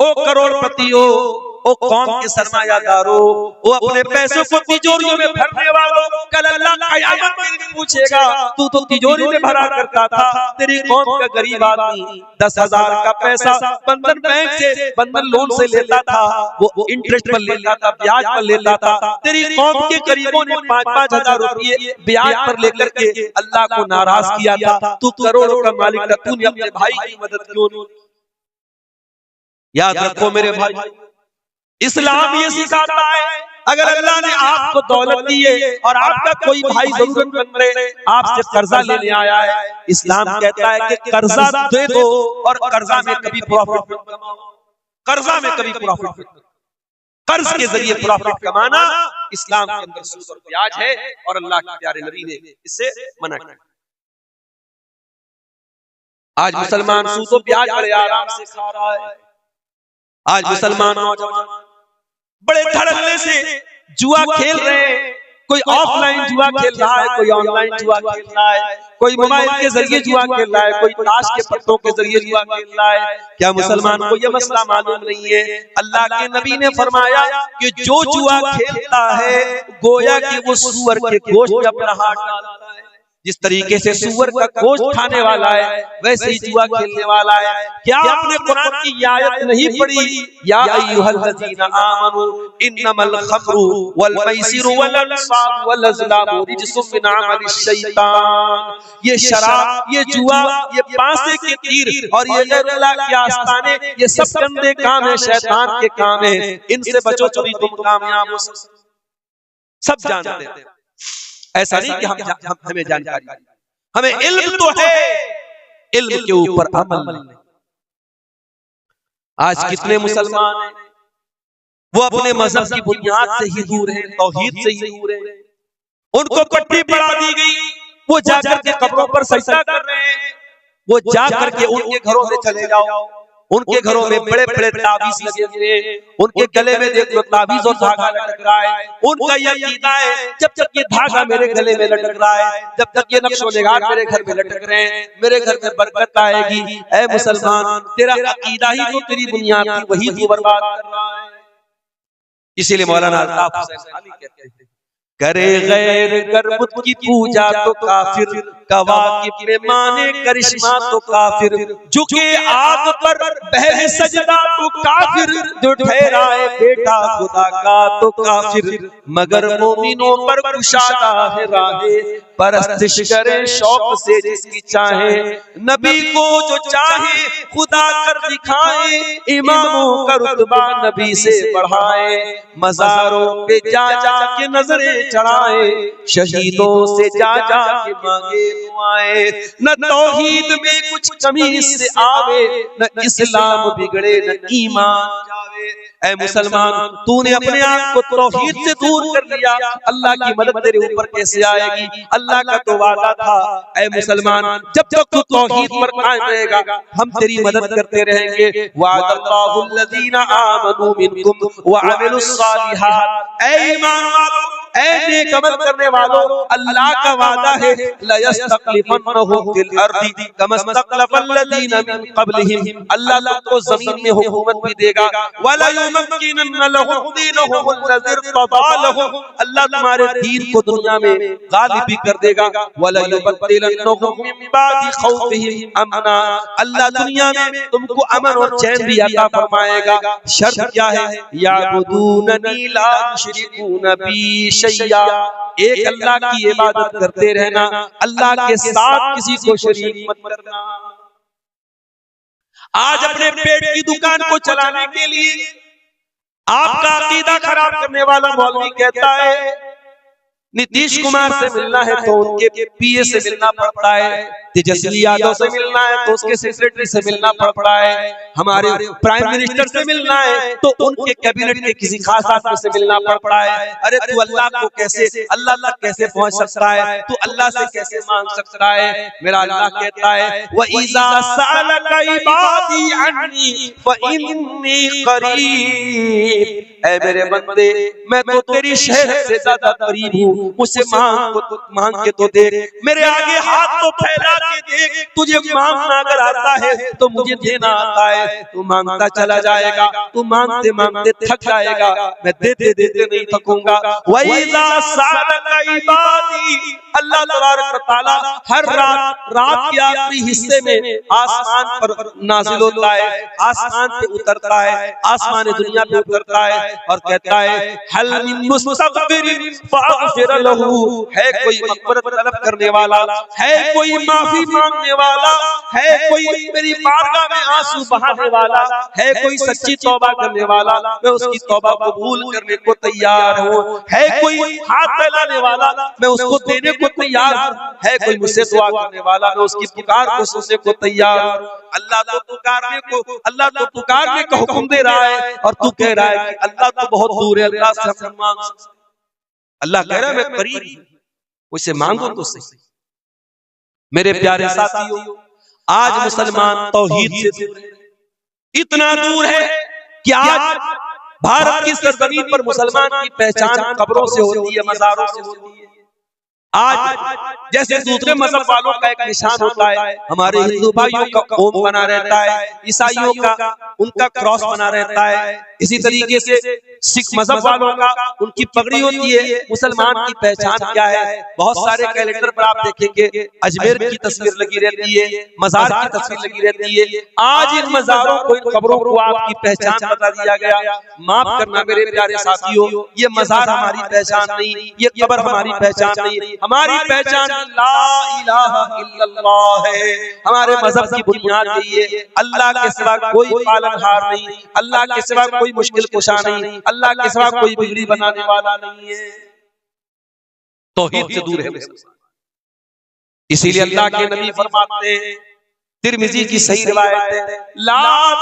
ओ करोड़पति हो, ओ कौम के सरमायादारो, वो अपने पैसों को तिजोरियों में भरने वालों, कल अल्लाह क़यामत के दिन पूछेगा तू तो तिजोरी में भरा करता था, तेरी कौम का गरीब आदमी 10,000 का पैसा बंधन बैंक से, बंधन लोन से लेता था, वो इंटरेस्ट पर लेता था, ब्याज पर लेता था। तेरी कौम के गरीबों ने 5-5 हजार रुपये ब्याज पर लेकर के अल्लाह को नाराज किया था। तू करोड़ों का मालिक था, तूने अपने भाई की मदद क्यों नहीं? याद रखो मेरे भाई, इस्लाम ये सिखाता है अगर अल्लाह ने आपको दौलत दी है और आपका कोई भाई जरूरतमंद है, आपसे कर्जा लेने आया है, इस्लाम कहता है कि कर्जा दे दो और कर्जा में कभी प्रॉफिट मत कमाओ। कर्जा में कभी प्रॉफिट मत, कर्ज के जरिए प्रॉफिट कमाना इस्लाम के अंदर सूद और ब्याज है और अल्लाह के प्यारे नबी ने इससे मना किया। आज मुसलमान सूद और ब्याज बड़े आराम से खा रहा है। आज मुसलमान नौजवान बड़े धड़ल्ले से जुआ खेल रहे हैं। कोई ऑफलाइन जुआ खेल रहा है, कोई ऑनलाइन जुआ खेल रहा है, कोई मोबाइल के जरिए जुआ खेल रहा है, कोई ताश के पत्तों के जरिए जुआ खेल रहा है। क्या मुसलमान को यह मसला मालूम नहीं है? अल्लाह के नबी ने फरमाया कि जो जुआ खेलता है गोया कि वो सूअर के गोश्त में अपना हाथ डालता है। जिस तरीके से सूअर का गोश्त खाने वाला है वैसे ही जुआ खेलने वाला है। क्या आपने कुरान की ये आयत नहीं पढ़ी? या अय्युहल्लज़ीना आमनू इन्नमल खम्रु वल मैसिरु वल अंसाबु वल अज़लामु रिज्सुम मिन अमलिश शैतान। ये शराब, ये जुआ, ये पासे के तीर और ये गैरुल्लाह के आस्ताने, ये सब गंदे काम है, शैतान के काम है। इनसे बचो तभी तुम कामयाब हो। सब जानते हैं, ऐसा नहीं कि हमें जानकारी, हमें इल्म तो है, इल्म के ऊपर अमल नहीं। आज कितने मुसलमान हैं वो अपने मजहब की बुनियाद से ही दूर हैं, तौहीद से ही दूर हैं। उनको पट्टी पड़ा दी गई, वो जाकर के कब्रों पर सजदा कर रहे हैं। वो जाकर के उनके घरों में चले जाओ, उनके घरों में बड़े बड़े ताबीज लगे हुए हैं, उनके गले में देखो ताबीज और धागा लटक रहा है। उनका यह अकीदा है जब तक ये धागा मेरे गले में लटक रहा है, जब तक ये नक्शो निगार मेरे घर में लटक रहे हैं, मेरे घर में बरकत आएगी। ऐ मुसलमान, तेरा अकीदा ही तो तेरी बुनियाद थी, वही तू बर्बाद कर रहा है। इसीलिए मौलाना अल्ताफ हुसैन अली कहते हैं, करे गैर गरबुत की पूजा तो काफिर, कवाकिब में माने करिश्मा तो काफिर, झुके आग पर पहले सजदा तो काफिर, जो ठहराए बेटा खुदा का तो काफिर, मगर मोमिनों पर कुशादा है राहे, परस्तिश करे शौक से जिसकी चाहे, नबी को जो चाहे खुदा कर दिखाए, इमामों का रुतबा नबी से बढ़ाए, मज़ारों पे जा जा के नजरें चढ़ाए, शहीदों से जा जा के मांगे दुआएं, न तौहीद में कुछ कमी से आवे, न इस्लाम बिगड़े न ईमान जावे। ऐ मुसलमान, तूने अपने आप को तौहीद से दूर कर लिया, अल्लाह की मदद तेरे ऊपर कैसे आएगी? अल्लाह का तो वादा था, ऐ मुसलमान, जब तक तू तौहीद पर कायम रहेगा हम तेरी मदद करते रहेंगे। वअदल्लाहु अल्लज़ीना आमनू मिनकुम व अमिलुस सालिहात, ऐ ईमान वालों, ऐ नेक अमल करने वालों, अल्लाह का वादा है ला यस्तखलिफन्नहुम फिल अर्दी कमा इस्तखलफल लज़ीना मिन क़ब्लिहिम, अल्लाह तुमको जमीन में हुकूमत भी देगा, वला युमक्किनन्ना लहुम दीनहुम अल्लज़ी इर्तदा लहुम, अल्लाह तुम्हारे दीन को दुनिया में गालिब भी कर देगा, वला युबद्दिलन्नहुम मिन बादि खौफिहिम अमना, अल्लाह दुनिया में तुमको अमन और चैन भी अता फरमाएगा। शर्त क्या है? याबुदूननी ला युशरिकून बी शैया, एक अल्लाह की इबादत करते रहना, अल्लाह के साथ किसी को शरीक मत करना। आज अपने पेट की दुकान को चलाने के लिए आपका अकीदा खराब करने वाला मौलवी कहता है नीतीश कुमार से मिलना है तो उनके पीए से मिलना पड़ता है, तेजस्वी यादव से मिलना है तो उसके सेक्रेटरी से मिलना पड़ता है, हमारे प्राइम मिनिस्टर से मिलना है तो उनके कैबिनेट के किसी खास आदमी से मिलना पड़ता है। अरे तू अल्लाह को कैसे, अल्लाह तक कैसे पहुंच सकता है? तू अल्लाह से कैसे मांग सकता है? मेरा अल्लाह कहता है व इज़ा सअलका इबादी अन्नी फइन्नी करीब, ऐ मेरे बंदे मैं तो तेरी शहर से ज्यादा करीब हूँ, मुझसे मांग के तो देख, मेरे आगे हाथ तो फैला के देख, तुझे मांगना अगर आता है तो मुझे देना आता है, तू मांगता चला जाएगा, तू मांगते मांगते थक जाएगा, मैं देते देते नहीं थकूंगा। वइज़ा सअलका इबादी, अल्लाह तबारक व तआला हर रात के आखिरी हिस्से में आसमान पर नाजिल होता है, आसमान पे उतरता है, आसमान दुनिया पे उतरता है और कहता है हल मिन मुस्तगफिरिन फअगफिर लहू, है कोई मग़फ़िरत तलब करने वाला, है कोई माफी मांगने वाला, है कोई मेरी बारगाह में आंसू बहाने वाला, है कोई सच्ची तौबा करने वाला, मैं उसकी तौबा कबूल करने को तैयार हूँ, है कोई हाथ फैलाने वाला मैं उसको देने को तैयार हूँ, है कोई मुझसे दुआ करने वाला मैं उसकी पुकार को सुनने को तैयार हूँ। अल्लाह तो पुकारने का हुक्म दे रहा है और तू कह रहा है कि अल्लाह तो बहुत दूर है, अल्लाह से हम मांग सकते। अल्लाह कह रहा है मैं करीब हूं, मुझसे मांगो तो सही। मेरे प्यारे साथियों, आज मुसलमान तौहीद से दूर है, इतना दूर है कि आज भारत की सरजमीन पर मुसलमान की पहचान कब्रों से होती है, मज़ारों से होती है। आज जैसे दूसरे मजहब वालों का एक निशान होता है, हमारे हिंदू भाइयों का ओम बना रहता है, ईसाइयों का उनका क्रॉस बना रहता है, इसी तरीके से सिख मजहब वालों का उनकी पगड़ी होती है। मुसलमान की पहचान क्या है? बहुत सारे कैलेंडर पर आप देखेंगे अजमेर की तस्वीर लगी रहती है, मजार की तस्वीर लगी रहती है। आज इन मजारों को, इन कब्रों को आपकी पहचान बता दिया गया। माफ करना मेरे प्यारे साथियों, ये मजार हमारी पहचान नहीं, ये कब्र हमारी पहचान नहीं, हमारी पहचान ला इलाहा इल्लल्लाह है। हमारे मजहब की बुनियाद यही है, अल्लाह के सिवा कोई पालनहार नहीं, अल्लाह के सिवा कोई मुश्किल कुशा नहीं, अल्लाह के सिवा कोई बिगड़ी बनाने वाला नहीं है। तौहीद से दूर है। इसीलिए अल्लाह के नबी फरमाते हैं, तिरमिजी की सही रिवायत है, ला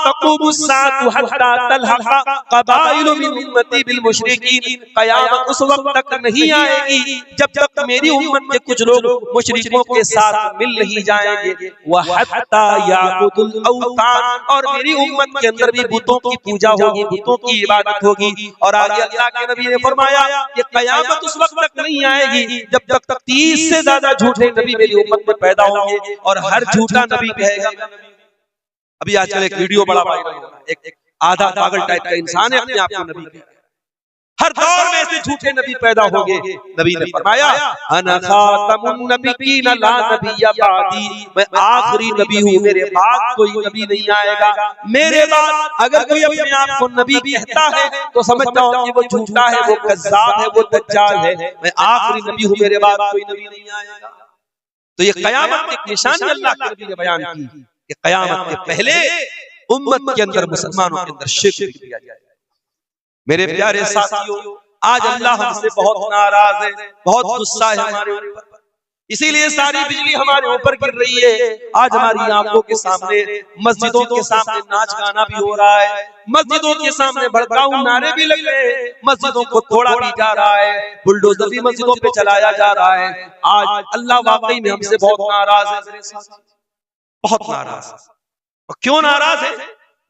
तक़ूमु साअतु हत्ता तल्हक़ क़बाइलु मिन उम्मती बिल मुशरिकीन, क़यामत उस वक्त तक नहीं आएगी जब तक मेरी उम्मत के कुछ लोग मुशरिकों के साथ मिल नहीं जाएंगे। व हत्ता याबुदुल औतान, और मेरी उम्मत के अंदर भी बुतों की पूजा होगी, बुतों की इबादत होगी। और आगे अल्लाह के नबी ने फरमाया कि क़यामत उस वक्त तक नहीं आएगी जब तक 30 से ज्यादा झूठे नबी मेरी उम्मत में पैदा होंगे, और हर झूठा नबी अभी आजकल एक वीडियो बड़ा वायरल हो रहा है, एक आधा पागल टाइप का इंसान है, अपने आप को नबी कहता है। हर दौर में ऐसे झूठे नबी पैदा होंगे। नबी ने फरमाया अना खातमुन नबिय्यीन ला नबिय्य बादी, मैं आखिरी नबी हूँ, मेरे बाद कोई नबी नहीं आएगा। मेरे बाद अगर कोई अपने आप को नबी कहता है तो समझता हूँ कि वो झूठा है, वो कज़्ज़ाब है, वो दज्जाल है। मैं आखिरी नबी हूँ, मेरे बाद कोई नबी नहीं आएगा। तो ये कयामत की निशानी अल्लाह के नबी ने बयान की कि कयामत के पहले उम्मत के अंदर, मुसलमानों के अंदर शिर्क किया जाएगा। मेरे प्यारे साथियों, आज अल्लाह हमसे बहुत नाराज है, बहुत गुस्सा है हमारे ऊपर, इसीलिए सारी बिजली हमारे ऊपर गिर रही है। आज हमारी आंखों के सामने मस्जिदों के सामने नाच गाना भी हो रहा है, मस्जिदों के सामने भड़काऊ नारे भी लग रहे हैं, मस्जिदों को तोड़ा भी जा रहा है, बुलडोजर भी मस्जिदों पे चलाया जा रहा है। आज अल्लाह वाकई में हमसे बहुत नाराज है, बहुत नाराज। और क्यों नाराज है?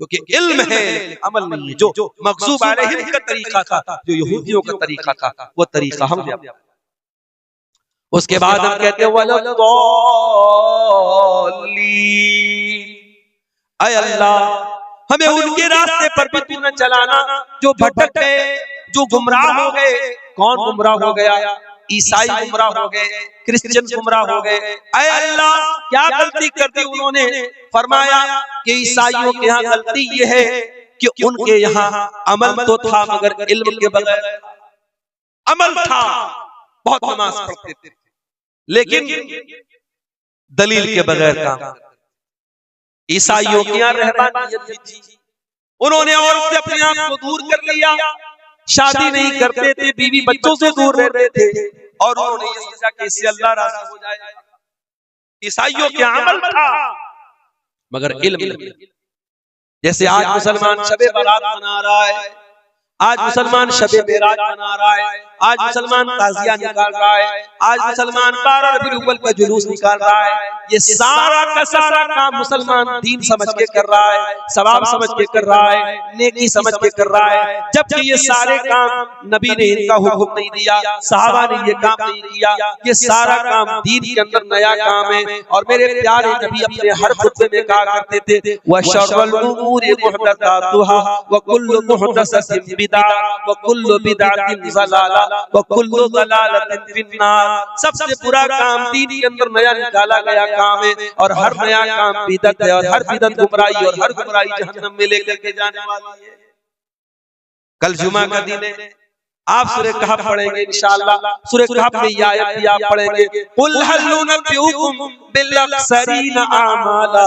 क्योंकि इल्म है, अमल नहीं है। जो मग़ज़ूब अलैहिम का तरीका था, जो यहूदियों का तरीका था, वो तरीका हम ले। उसके बाद हम कहते हैं वलद्दालीन, ऐ अल्लाह हमें उनके रास्ते पर भी तू न चलाना जो भटक गए, जो गुमराह हो गए। कौन गुमराह हो गया? ईसाई गुमराह हो गए, क्रिश्चियन गुमराह हो गए। ऐ अल्लाह क्या गलती कर दी उन्होंने? फरमाया कि ईसाइयों के यहाँ गलती ये है कि उनके यहाँ अमल तो था मगर इल्म के बगैर। अमल था, बहुत नमाज पढ़ते थे, लेकिन दलील के बगैर काम। ईसाइयों के यहाँ रहबानियत थी, उन्होंने औरत से अपने आप को दूर कर लिया, शादी नहीं करते थे, बीवी बच्चों से दूर रहते थे, और उन्होंने ये सोचा कि इससे अल्लाह राज़ी हो जाएगा। ईसाइयों के अमल था मगर इल्म नहीं। जैसे आज मुसलमान शबे बारात मना रहा है, आज मुसलमान शबे मेराज मना रहा है, आज मुसलमान ताज़िया निकाल रहा है, आज मुसलमान 12 रबीउल अव्वल का जुलूस निकाल रहा है। ये सारा का सारा काम मुसलमान दीन समझ के कर रहा है, सवाब समझ के कर रहा है, नेकी समझ के कर रहा है, जबकि ये सारे काम नबी ने इनका हुक्म नहीं दिया, सहाबा ने ये काम नहीं किया। ये सारा काम दीन के अंदर नया काम है। और मेरे प्यारे नबी अपने हर खुतबे में कहा करते थे वशर्रुल उमूरि मुहदसातुहा व कुल्लु मुहदसतिन बिदअ व कुल्लु बिदअतिन ज़लाला व कुल्लु ज़लालतिन फिन्नार। सबसे बुरा काम दीन के अंदर नया निकाला गया काम है, और हर नया काम बिदअत है, और हर बिदअत गुमराही, और हर गुमराही जहन्नम में लेकर के जाने वाली है। कल जुमा का दिन है, आप सूरह कहफ पढ़ेंगे इंशाअल्लाह। सूरह कहफ में ये आयत भी आप पढ़ेंगे, कुल हल नुनब्बिउकुम बिल अख्सरीना आमाला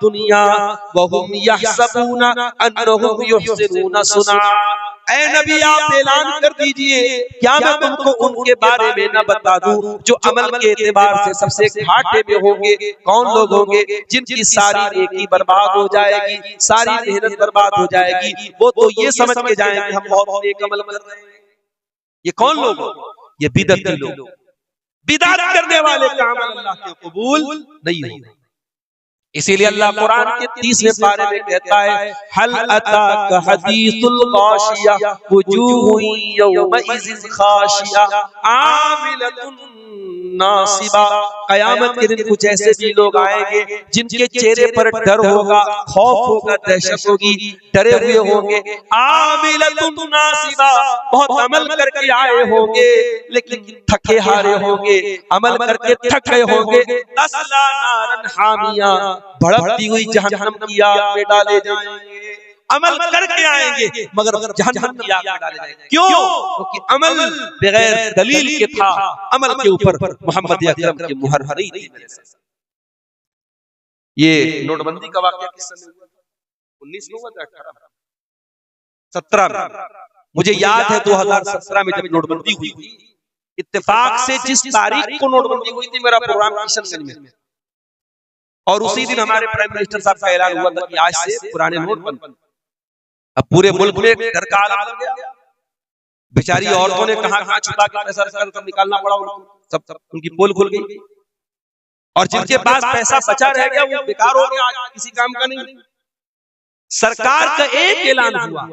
दुनिया व हुम यहसबूना अन्नहुम युहसिनूना सुना। ऐ नबी आप ऐलान कर दीजिए, क्या मैं तुमको उनके बारे में न बता दूं जो अमल के एतबार से सबसे घाटे में होंगे? कौन लोग होंगे? जिनकी सारी नेकी बर्बाद हो जाएगी, सारी मेहनत बर्बाद हो जाएगी। वो तो ये समझ के जाएंगे हम बहुत नेक अमल कर रहे हैं। ये कौन लोग? ये बिदअती लोग। बिदअत करने वाले काम अल्लाह के कबूल नहीं होंगे। इसीलिए अल्लाह कुरान के 30वें पारे में कहता है हल अताका हदीसुल गाशिया वुजूहुन यौमइज़िन खाशिया आमिलतुन नासिबा। कयामत के दिन कुछ ऐसे भी लोग आएंगे जिनके चेहरे पर डर होगा, खौफ होगा, दहशत होगी, डरे हुए होंगे। आमिलतुन नासिबा, बहुत अमल करके आए होंगे लेकिन थके हारे होंगे, अमल करके थक गए होंगे। तस्ला नारन हामिया, भड़कती हुई जहन्नम की आग में डाले जाएंगे। अमल करके आएंगे मगर जहन्नम की आग में डाले जाएंगे। क्यों? क्योंकि अमल बगैर दलील के था, अमल के ऊपर मोहम्मद अकरम की मुहर नहीं थी। ये नोटबंदी का वाकया किस समय हुआ? 19 में हुआ था, 18 में, 17 में। मुझे याद है 2017 में जब नोटबंदी हुई थी, इत्तेफाक से जिस तारीख को नोटबंदी हुई थी मेरा प्रोग्राम किशनगंज में, और उसी दिन हमारे प्राइम मिनिस्टर साहब का ऐलान हुआ था कि आज से पुराने नोट बंद। अब पूरे मुल्क में डर का आलम लग गया। बेचारी औरतों ने कहां छुपा के पैसा निकालना पड़ा उनको, सब उनकी पोल खुल गई। और जिनके पास पैसा बचा रह गया वो बेकार हो गया, आज किसी काम का नहीं। सरकार का एक ऐलान हुआ,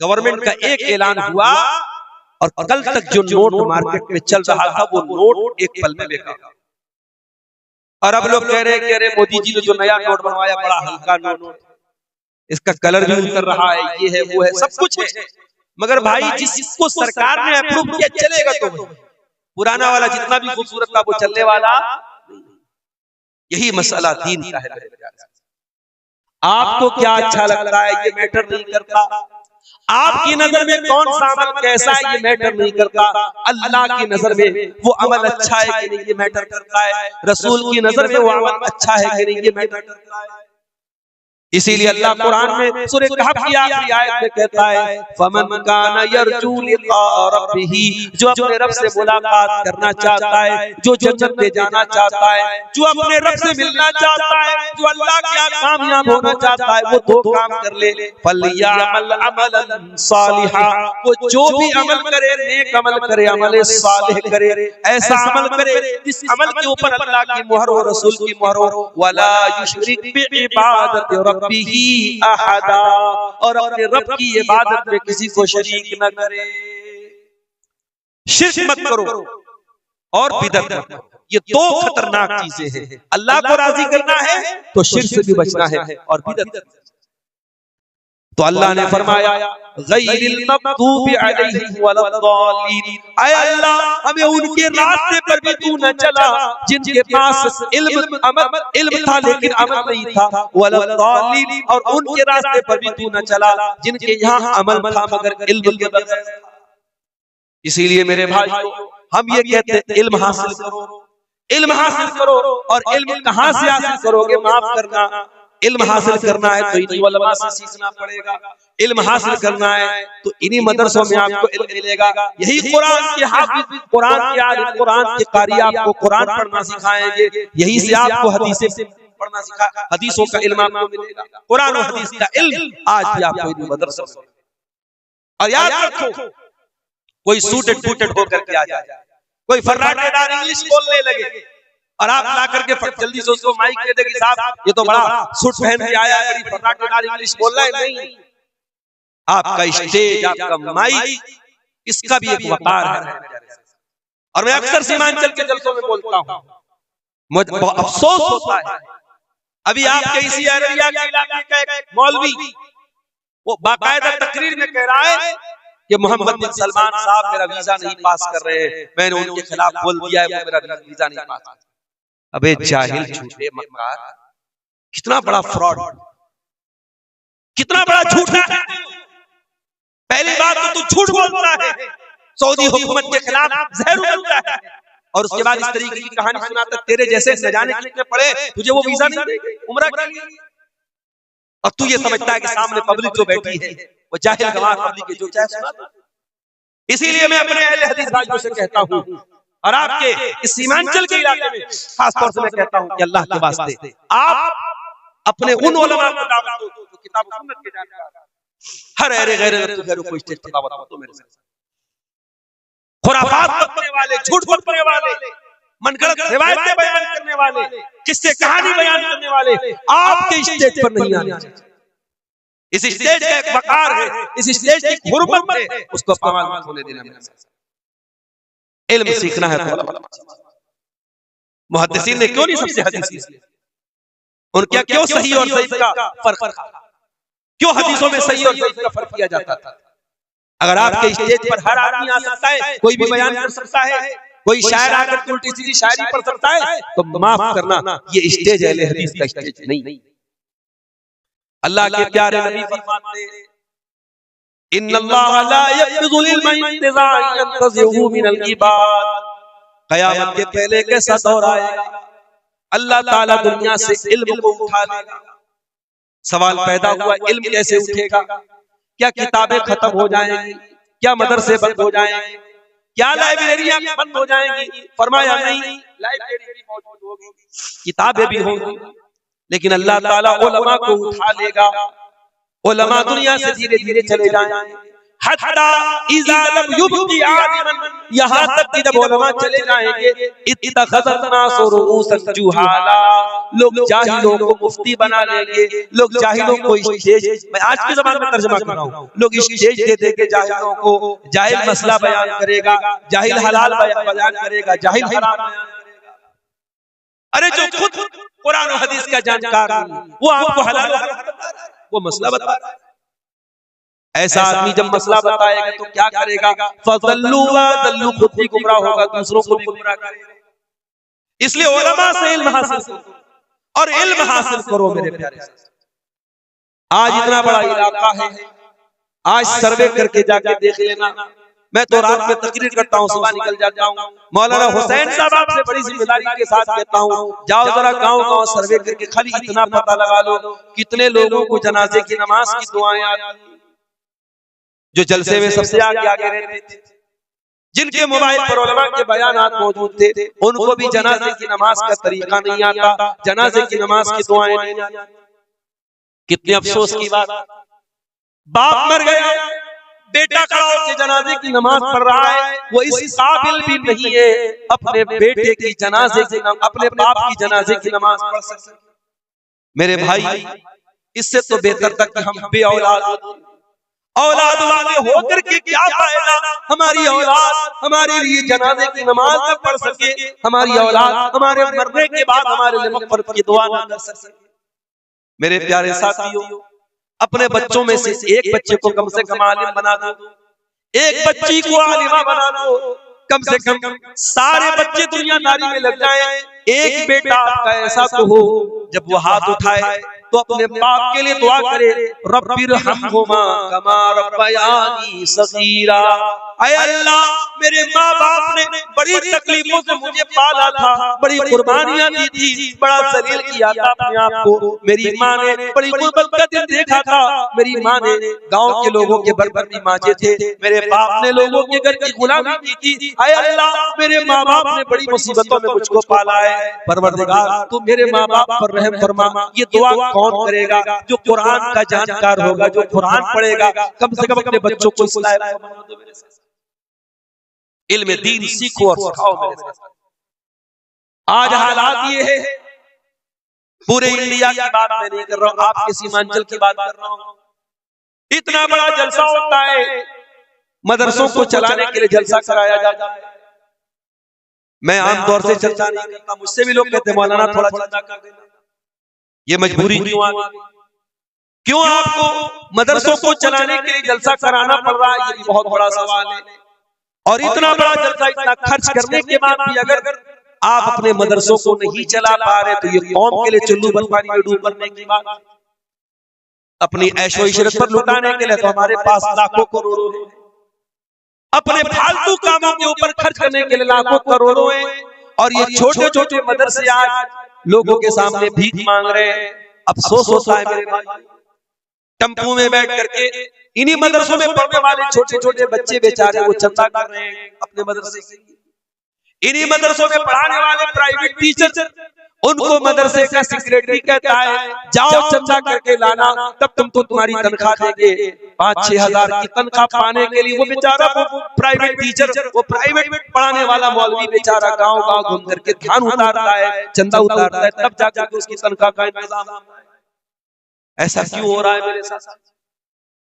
गवर्नमेंट का एक ऐलान हुआ, और कल तक जो नोट मार्केट में चल रहा था वो नोट एक पल में बेकार। और अब लोग कह रहे हैं कि अरे मोदी जी ने जो नया नोट बनवाया बड़ा हल्का नोट। इसका कलर भी उतर रहा है, ये है वो है, सब कुछ है, मगर भाई जिसको सरकार ने अप्रूव किया चलेगा तो पुराना वाला जितना भी खूबसूरत था वो चलने वाला। यही मसला दीन का है। आपको क्या अच्छा लगता है ये मैटर नहीं करता, आपकी नजर में कौन सा अमल कैसा है ये मैटर नहीं करता, अल्लाह की नजर में वो अमल अच्छा है कि नहीं ये मैटर करता है, रसूल की नजर में वो अमल अच्छा है कि नहीं ये मैटर करता है। इसीलिए अल्लाह कुरान में सूरह कहफ की आखिरी आयत में कहता है फमन काना यरजू लिका रब्बिही, जो अपने रब से मुलाकात करना चाहता है, जो जन्नत में जाना चाहता है, जो अपने रब से मिलना चाहता है, जो अल्लाह के कामयाब होना चाहता है, वो दो काम कर ले, फलयामल अमलन सालिहा, वो जो भी अमल करे नेक अमल करे, अमल सालिह करे, ऐसा अमल करे जिस अमल के ऊपर अल्लाह की मोहर हो, रसूल की मोहर हो, वला युशरिक बिइबादति रब्बिही अहदा, और अपने रब की इबादत में किसी को शरीक न करे। शिर्क मत करो और बिदअत मत करो, ये दो खतरनाक चीजें हैं। अल्लाह को राजी करना है तो शिर्क से भी बचना है और बिदअत। तो अल्लाह ने फरमाया गैरिल मग़दूबि अलैहिम वलद्दालीन, ऐ अल्लाह हमें उनके रास्ते पर भी तू न चला जिनके पास इल्म था लेकिन अमल नहीं था, वलद्दालीन, और उनके रास्ते पर भी तू न चला जिनके यहाँ अमल था मगर इल्म के बगैर था। इसीलिए मेरे भाई हम ये कहते हैं इल्म हासिल करो, इल्म हासिल करो, और इल्म कहाँ से हासिल करोगे, माफ करना, इल्म हासिल करना है तो इन्हीं उलमा से सीखना पड़ेगा, इल्म हासिल करना है तो इन्हीं मदरसों में आपको इल्म मिलेगा। यही कुरान के हाफिज, कुरान के आलिम, कुरान के कारी आपको कुरान पढ़ना सिखाएंगे, यही से आपको हदीसें पढ़ना सिखा, हदीसों का इल्म आपको मिलेगा, कुरान और हदीस का इल्म आज भी आपको इन्हीं मदरसों में। और याद रखो, कोई सूटेड बूटेड होकर के आ जाए, कोई फर्राटेदार इंग्लिश बोलने लगे और आप ला करके जल्दी से उसको माइक दे देगी, साहब ये तो बड़ा सूट पहन के आया है, बड़ी फर्राटेदार इंग्लिश बोल रहा है। नहीं, आपका स्टेज, आपका माइक, इसका भी एक वकार है। और मैं अक्सर सीमांचल के जलसों में बोलता हूँ, मुझे बहुत अफसोस होता है, अभी आपके इसी अररिया के इलाके का एक मौलवी वो बाकायदा तकरीर में कह रहा है कि मोहम्मद बिन सलमान साहब मेरा वीजा नहीं पास कर रहे हैं, मैंने उनके खिलाफ बोल दिया है, वो मेरा वीजा नहीं पास। अबे जाहिल, झूठे मक्कार, कितना बड़ा फ्रॉड, कितना बड़ा झूठा है। पहली बात तो तू झूठ बोलता है, सऊदी हुकूमत के खिलाफ जहर उगलता है, और उसके बाद इस तरीके की कहानी सुनाता, तेरे जैसे न जाने कितने पड़े तुझे वो वीजा नहीं देंगे उम्रा के लिए, और तू ये समझता है कि सामने पब्लिक जो बैठी है वो जाहिल गवाह पब्लिक के जो चाहे सुनाता। इसीलिए मैं अपने अहले हदीस भाइयों से कहता हूँ, और आपके इस सीमांचल के इलाके में खास तौर से मैं कहता हूं कि अल्लाह के वास्ते आप अपने उन उलमा को दावत दो जो किताब सुन्नत के जानकार हैं। हर अरे गैर को स्टेज पर दावत दो, मेरे साथ खुराफात बकने वाले, झूठ बोलने वाले, मनगढ़ंत रिवायतें बयान करने वाले, किस्से कहानी बयान करने वाले आपके स्टेज पर नहीं आने चाहिए। इस स्टेज का एक वकार है, इस स्टेज की हुर्मत है, उसको पामाल मत होने देना। मेरे साथ इल्म सीखना है तो मुहद्दिसीन ने क्यों नहीं सबसे हदीस ली, उनका क्यों सही और ज़ईफ का फर्क, क्यों हदीसों में सही और ज़ईफ का फर्क किया जाता था। अगर आपके स्टेज पर हर आदमी आ सकता है, कोई भी बयान कर सकता है, कोई शायर आकर उल्टी सीधी शायरी पढ़ सकता है, तो माफ करना ये स्टेज अहले हदीस का स्टेज नहीं। अल्लाह के प्यारे नबी फरमाते हैं इन्नल्लाह ला यक़बिज़ुल इल्मा इंतिज़ाअन यंतज़िहु मिनल इबाद, क़यामत के पहले कैसा दौर आएगा, अल्लाह ताला दुनिया से इल्म को उठा लेगा। सवाल पैदा हुआ, इल्म कैसे उठेगा? क्या किताबें खत्म हो जाएंगी? क्या मदरसे बंद हो जाएंगे? क्या लाइब्रेरियां बंद हो जाएंगी? फरमाया नहीं, लाइब्रेरी भी मौजूद होगी, किताबें भी होंगी, लेकिन अल्लाह ताला उलमा को उठा लेगा। उलमा दुनिया से धीरे धीरे चले जाएंगे, हत्ता इज़ा लम युब्क़ि आलिमन, यहाँ तक कि जब उलमा चले जाएंगे, इत्तख़ज़त नासु रुऊसन जुहाला, लोग जाहिलों को मुफ्ती बना लेंगे, लोग जाहिलों को स्टेज, मैं आज के ज़माने में तर्जुमा कर रहा हूँ, लोग स्टेज दे देंगे जाहिलों को, जाहिल मसला बयान करेगा, जाहिल हलाल बयान करेगा, जाहिल हराम बयान करेगा। अरे जो खुद कुरान और हदीस का जानकार वो आपको हलाल वो मसला बता रहा है। ऐसा आदमी जब मसला बताएगा तो क्या करेगा? फज़ल्लू व दल्लू, खुद भी गुमराह होगा, दूसरों को भी गुमराह करेगा। इसलिए उलमा से इल्म हासिल करो और इल्म हासिल करो मेरे प्यारे। आज इतना बड़ा इलाका है, आज सर्वे करके जाके देख लेना। मैं तो रात में तकरीर करता हूँ, सुबह निकल जाता हूँ। मौलाना हुसैन साहब आपसे बड़ी जिम्मेदारी के साथ कहता हूँ, जाओ जरा गांव-गांव सर्वे करके खाली इतना पता लगा लो कितने लोगों को जनाजे की नमाज की दुआएं आती, जो जलसे में सबसे आगे आगे रहते थे, जिनके मोबाइल पर उलमा के बयानात मौजूद थे, उनको भी जनाजे की नमाज का तरीका नहीं आता, जनाजे की नमाज की दुआएं नहीं आती। कितने अफसोस की बात, बाप मर गया, बेटा खड़ा होकर जनाजे की नमाज पढ़ रहा है, वो इस काबिल भी नहीं है अपने बेटे की जनाजे की, अपने बाप की जनाजे की नमाज पढ़ सके। मेरे भाई, इससे तो बेहतर तक कि हम औलाद वाले होकर के क्या फायदा? हमारी औलाद हमारे लिए जनाजे की नमाज न पढ़ सके, हमारी औलाद हमारे मरने के बाद हमारे लिए मग़फ़िरत की दुआ न कर सके। मेरे प्यारे साथियों, अपने बच्चों में से एक बच्चे को कम से कम आलिम बना दो, एक बच्ची को आलिमा बना दो, कम से कम सारे बच्चे दुनियादारी में लग जाएं। एक बेटा आपका ऐसा तो हो जब वो हाथ उठाए तो अपने बाप के लिए दुआ करे, रब्बिरहम्हुमा कमा रब्बयानी सगीरा। ऐ अल्लाह, मेरे माँ बाप ने बड़ी तकलीफों से मुझे पाला था, बड़ी कुर्बानियां दी थी, बड़ा जलील किया था अपने आप को। मेरी माँ ने बड़ी गुर्बत का दिन देखा था, मेरी माँ ने गांव के लोगों के बर्तन मांजे थे, मेरे बाप ने लोगों के घर की गुलामी की थी। ऐ अल्लाह, मेरे माँ बाप ने बड़ी मुसीबतों में मुझको पाला है, परवरदिगार तू मेरे माँ बाप पर रहम फरमा। ये दुआ कौन करेगा? जो कुरान का जानकार होगा, जो कुरान पढ़ेगा। कम से कम अपने बच्चों को इस लायक बना दो मेरे साथ। इल्म दीन सीखो और सिखाओ मेरे साथ। आज हालात ये है, पूरे इंडिया की बात मैं नहीं कर रहा हूँ, आपके सीमांचल की बात कर रहा हूँ। इतना बड़ा जलसा होता है, मदरसों को चलाने के लिए जलसा कराया जाता है। मैं आमतौर से चर्चा नहीं करता, मुझसे भी लोग कहते हैं मौलाना थोड़ा चर्चा कर देना। ये मजबूरी क्यों आ गई? क्यों आपको मदरसों को चलाने के लिए जलसा कराना पड़ रहा है? ये भी बहुत बड़ा सवाल है। और इतना बड़ा जलसा, इतना खर्च करने के बाद भी अगर आप अपने मदरसों को नहीं चला पा रहे तो ये कौम के लिए चुल्लू बलपानी में डूब मरने की बात। अपनी ऐशो इशरत पर लुटाने के लिए तो हमारे पास लाखों करोड़ों हैं, अपने फालतू कामों के ऊपर खर्च करने के लिए लाखों करोड़ों हैं। और ये छोटे छोटे मदरसे आज लोगों के सामने भीख मांग रहे हैं। अफसोस होता है मेरे भाई, टेम्पू में बैठ करके इन्हीं मदरसों में पढ़ने वाले छोटे छोटे बच्चे बेचारे वो चंदा कर रहे हैं अपने मदरसे से। इन्हीं मदरसों में पढ़ाने वाले प्राइवेट टीचर, उनको मदरसे का सेक्रेटरी कहता है जाओ चंदा करके लाना, तब तुमको तुम्हारी तनख्वाह देंगे। 5-6 हजार की तनख्वाह पाने के लिए वो बेचारा, वो प्राइवेट टीचर, वो प्राइवेट पढ़ाने वाला मौलवी बेचारा गांव गांव घूम करके धान उतारता है, चंदा उतारता है, तब जाकर उसकी तनख्वाह का इंतजाम होता है। ऐसा क्यों हो रहा है मेरे साथ?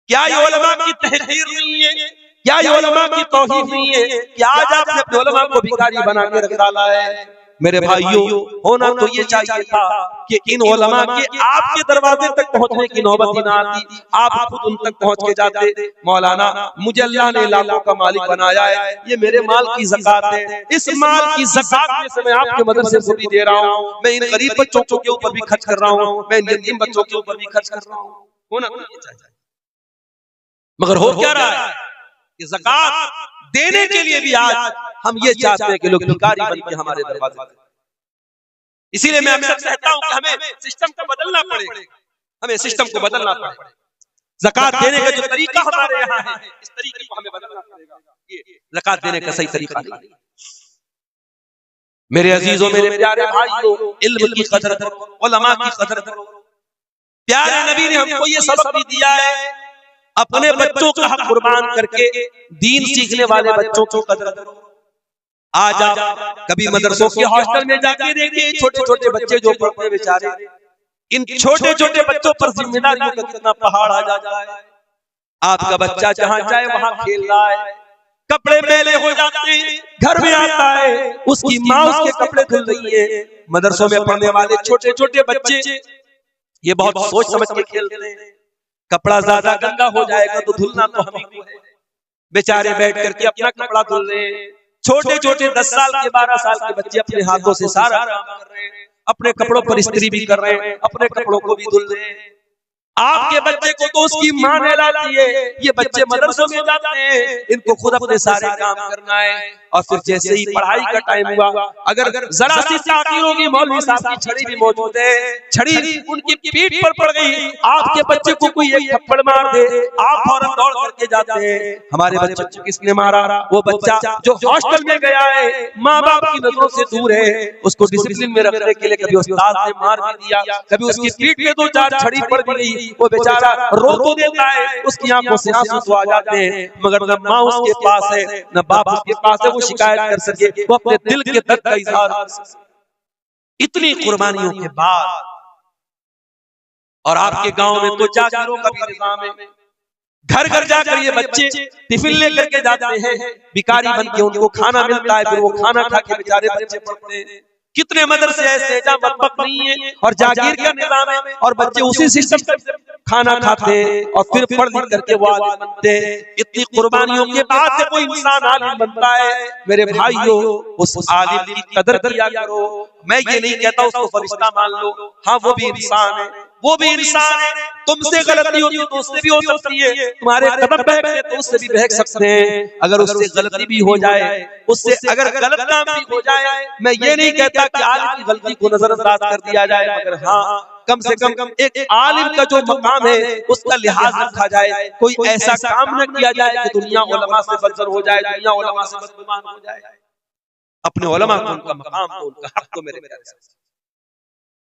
क्या ये उलमा की तहकीर नहीं है? क्या ये उलमा की तौहीन नहीं है? क्या आज आपने अपने उलमा को भिखारी बना के रख डाला है? मेरे भाइयों, होना तो ये चाहिए था कि इन उलमा के आपके दरवाजे तक पहुंचने की नौबत ही ना आती, आप खुद उन तक पहुंच के जाते। मौलाना, मुझे अल्लाह ने लाखों का मालिक बनाया है, ये मेरे माल की ज़कात है, इस माल की ज़कात में से मैं आपके मदरसे को भी दे रहा हूँ, मैं इन गरीब बच्चों के ऊपर भी खर्च कर रहा हूँ, मैं इन यतीम बच्चों के ऊपर भी खर्च कर रहा हूँ। होना तो ये चाहिए, मगर हो क्या रहा है कि ज़कात देने के लिए भी आज हम ये चाहते हैं कि लोग भिखारी बन के हमारे दरवाजे। इसीलिए मैं अक्सर कहता हूं कि हमें सिस्टम को बदलना पड़ेगा, हमें सिस्टम को बदलना पड़ेगा। ज़कात देने का जो तरीका हमारे यहाँ है, इस तरीके को हमें बदलना पड़ेगा। ये ज़कात देने का सही तरीका नहीं। मेरे अजीजों, मेरे प्यारे भाइयों, इल्म की कदर करो, उलमा की कदर करो। प्यारे नबी ने हमको ये सबक भी दिया है, अपने बच्चों का हक कुर्बान करके दीन सीखने वाले बच्चों की कदर करो। आज आप कभी मदरसों के हॉस्टल में जाके देखिए, छोटे छोटे बच्चे जो पढ़ते हैं बेचारे, इन छोटे छोटे बच्चों पर जिम्मेदारियों का कितना पहाड़ आ जाता है। आपका बच्चा जहाँ जाए वहाँ खेल रहा है, कपड़े मैले हो जाते हैं, घर में आता है उसकी माँ उसके कपड़े धुल रही है। मदरसों में पढ़ने वाले छोटे छोटे बच्चे ये बहुत सोच समझ के खेलते हैं, कपड़ा ज्यादा गंदा हो जाएगा तो धुलना तो हम ही को है। बेचारे बैठ करके अपना कपड़ा धुल रहे हैं। छोटे छोटे 10 साल के 12 साल के बच्चे अपने हाथों से सारा काम कर रहे हैं, अपने कपड़ों पर इस्त्री भी कर रहे हैं, अपने कपड़ों को भी धुल रहे हैं। आपके बच्चे को तो उसकी मां नहलाती है, ये बच्चे मदरसों में जाते हैं, इनको खुद अपने सारे काम करना है। और फिर जैसे ही पढ़ाई का टाइम हुआ, अगर जरा सी ताकीर होगी, मौलवी साहब की छड़ी भी मौजूद है, छड़ी उनकी पीठ पर पड़ गई, आपके बच्चे को कोई एक थप्पड़ मार दे, आप फौरन दौड़ करके जाते हैं, हमारे बच्चे को किसने मारा? वो बच्चा जो हॉस्टल में गया है, माँ बाप की नजरों से दूर है, उसको डिसिप्लिन में रखने के लिए कभी उस्ताद ने मार भी दिया, कभी उसकी पीठ पे 2-4 छड़ी पड़ गई, वो बेचारा रो तो देता है, उसकी आंखों से आंसू तो आ जाते हैं, मगर न माँ उसके पास है न बाप उसके पास है, वो शिकायत कर सके, वो अपने दिल के दर्द का इजहार कर सके। इतनी कुर्बानियों के बाद, और आपके गांव में तो जागीरों का भी निजाम है, घर घर जाकर ये बच्चे टिफिन लेकर के जाते हैं, भिखारी बन के उनको खाना मिलता है, फिर वो खाना खा के बेचारे बच्चे पढ़ते हैं। कितने मदरसे ऐसे जहां बकबक नहीं है और जागीर का निजाम है, और बच्चे उसी सिस्टम से खाना खाते और फिर पढ़ लिख करके वो आलिम बनते। इतनी कुर्बानियों के बाद से कोई इंसान आलिम बनता है। मेरे भाइयों, उस आलिम की कदर किया करो। मैं ये नहीं कहता उसको फरिश्ता मान लो, हाँ वो भी इंसान है, वो भी इंसान है, तुमसे गलती होती तो उससे भी हो सकती है, तुम्हारे कदम बहकते तो उससे भी बहक सकते हैं। अगर उससे गलती भी हो जाए, उससे अगर गलत काम भी हो जाए, मैं ये नहीं कहता कि आलिम की गलती को नजरअंदाज कर दिया जाए, मगर हाँ कम से कम एक आलिम का जो मकाम है उसका लिहाज रखा जाए। कोई ऐसा काम न किया जाए कि दुनिया उलमा से बदतर हो जाए, दुनिया उलमा से बदगुमान हो जाए। अपने उलमा को उनका मकाम दो, उनका हक दो मेरे प्यारे साथी।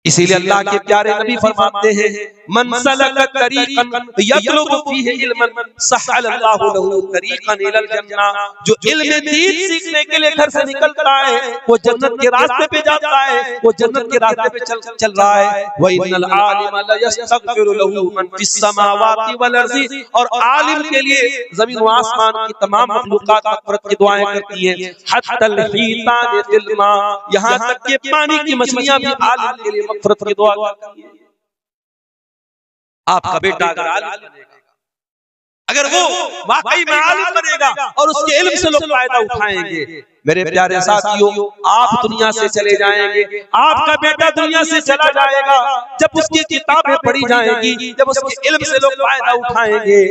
इसीलिए अल्लाह के प्यारे नबी फरमाते हैं, मन सलक तरीक़न यतलुबु फीहि इल्मन सहलल्लाहु लहु तरीक़न इलल जन्ना। जो इल्म दीन सीखने के लिए घर से निकलता है वो जन्नत के रास्ते पे जाता है, वो जन्नत के रास्ते पे चल रहा है। व इन्नल आलिम ला यस्तगफिरु लहु मन फिस समावाति वल अर्ज़ि। और आलिम के लिए जमीन व आसमान की तमाम मखलूकात मग़फ़िरत की दुआएं करती हैं, हत्तल हीतान फिल मा, यहां तक कि पानी की मछलियां भी आलिम के लिए मग़फ़िरत की दुआ करती है। आपका बेटा अगर आलिम बनेगा, अगर वो वाकई में आलिम बनेगा और उसके इल्म से लोग फायदा उठाएंगे, मेरे प्यारे साथियों, आप दुनिया से चले जाएंगे, आपका बेटा दुनिया से चला जाएगा, जब उसकी किताबें पढ़ी जाएंगी, जब उसके इल्म से लोग फायदा उठाएंगे,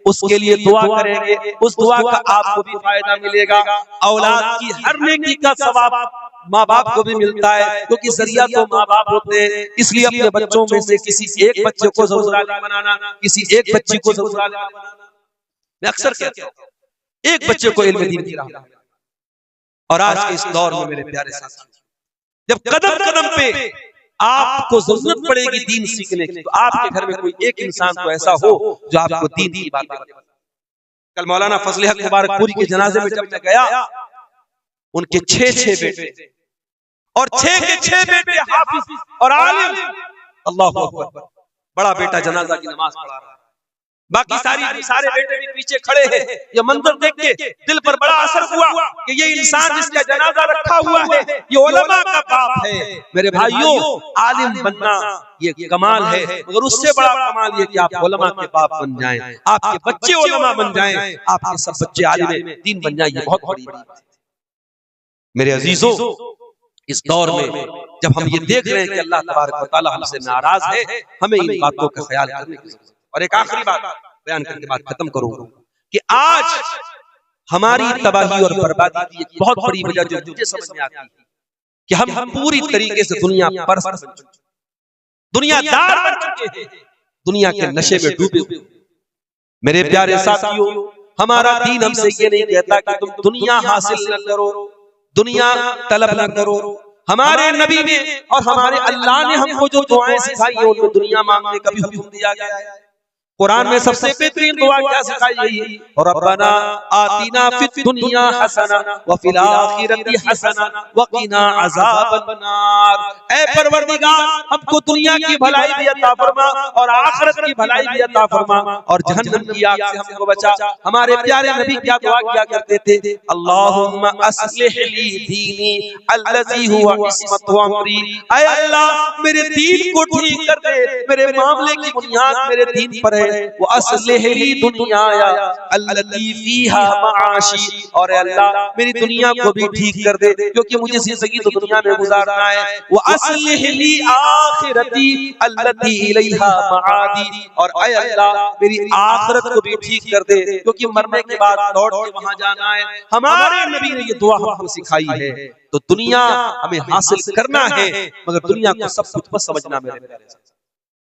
उसके लिए दुआ करेंगे, उस दुआ का आपको भी फायदा मिलेगा। औलाद की हर नेकी का सवाब माँ बाप को भी मिलता है, क्योंकि जरिया तो माँ बाप होते हैं। इसलिए अपने बच्चों में से किसी एक बच्चे को जरूर आलिम बनाना, किसी एक बच्ची को जरूर आलिम बनाना। मैं अक्सर कहता हूं, एक बच्चे को इल्म दीन की राह। और आज के इस दौर में मेरे प्यारे साथियों, जब कदम कदम पे आपको जरूरत पड़ेगी दीन सीखने की, तो आपके घर में कोई एक इंसान तो ऐसा हो जो आपको दीन की बात करे। कल मौलाना फजल हक मुबारकपुरी के जनाजे में जब मैं गया, उनके 6 बेटे और 6 के 6 बेटे हाफिज और आलिम। अल्लाहु अकबर। बड़ा बेटा जनाजा की नमाज पढ़ा रहा है, बाकी सारे बेटे भी पीछे खड़े हैं। ये मंजर देख के दिल पर बड़ा असर हुआ कि ये इंसान जिसका जनाजा रखा हुआ है ये उलमा का बाप है। मेरे भाइयों, आलिम बनना ये कमाल है, मगर उससे बड़ा कमाल ये कि आप उलमा के बाप बन जाएं, आपके बच्चे उलमा बन जाएं, आपके सब बच्चे आलिम दीन बन जाएं। ये बहुत बड़ी बात है मेरे अजीजों। इस दौर में जब हम ये देख रहे हैं कि अल्लाह तबारक व तआला हमसे नाराज है, हमें इन बातों का ख्याल करने की जरूरत है। और एक आखिरी बात बयान करके बात खत्म करूंगा कि आज हमारी तबाही और बर्बादी की एक बहुत बड़ी वजह जो मुझे समझ में आती है कि हम पूरी तरीके से दुनिया परस्त बन चुके, दुनियादार बन चुके हैं, दुनिया के नशे में डूबे हुए। मेरे प्यारे साथियों, हमारा दीन हमसे ये नहीं कहता कि तुम दुनिया हासिल न करो, दुनिया तलब न करो। हमारे नबी ने और हमारे अल्लाह ने हमको जो दुआएं सिखाई है उनको दुनिया मांगने का भी हुक्म दिया गया है। कुरान में सबसे बेहतरीन दुआ क्या सिखाई गई है? और रब्बना आतिना फिद दुनिया हसना व फिल आखिरति हसना व क़िना अज़ाबन नार। ऐ परवरदिगार, हमको दुनिया की भलाई भी अता फरमा और आखिरत की भलाई भी अता फरमा और जहन्नम की आग से हमको बचा। हमारे प्यारे नबी क्या दुआ किया करते थे? अल्लाहुम्मा अस्लिह ली दीनी अल्लज़ी हुवा इस्मतु अमरी। ऐ अल्लाह, मेरे दीन को ठीक कर दे, मेरे मामले की बुनियाद मेरे दीन पर है, वो अस्लिह ली दुनियाया अल्लती फीहा माआशी, और अल्लाह मेरी दुनिया को भी ठीक कर दे क्योंकि मुझे जिंदगी तो दुनिया में गुजारना है। वो अस्लिह ली आखिरती अल्लती इलैहा माआदी, और ऐ अल्लाह मेरी आखिरत को भी ठीक कर दे क्योंकि मरने के बाद लौट के वहां जाना है। हमारे नबी ने ये दुआ हमको सिखाई है। तो दुनिया हमें हासिल करना है, मगर दुनिया को सब कुछ मत समझना मेरे प्यारे,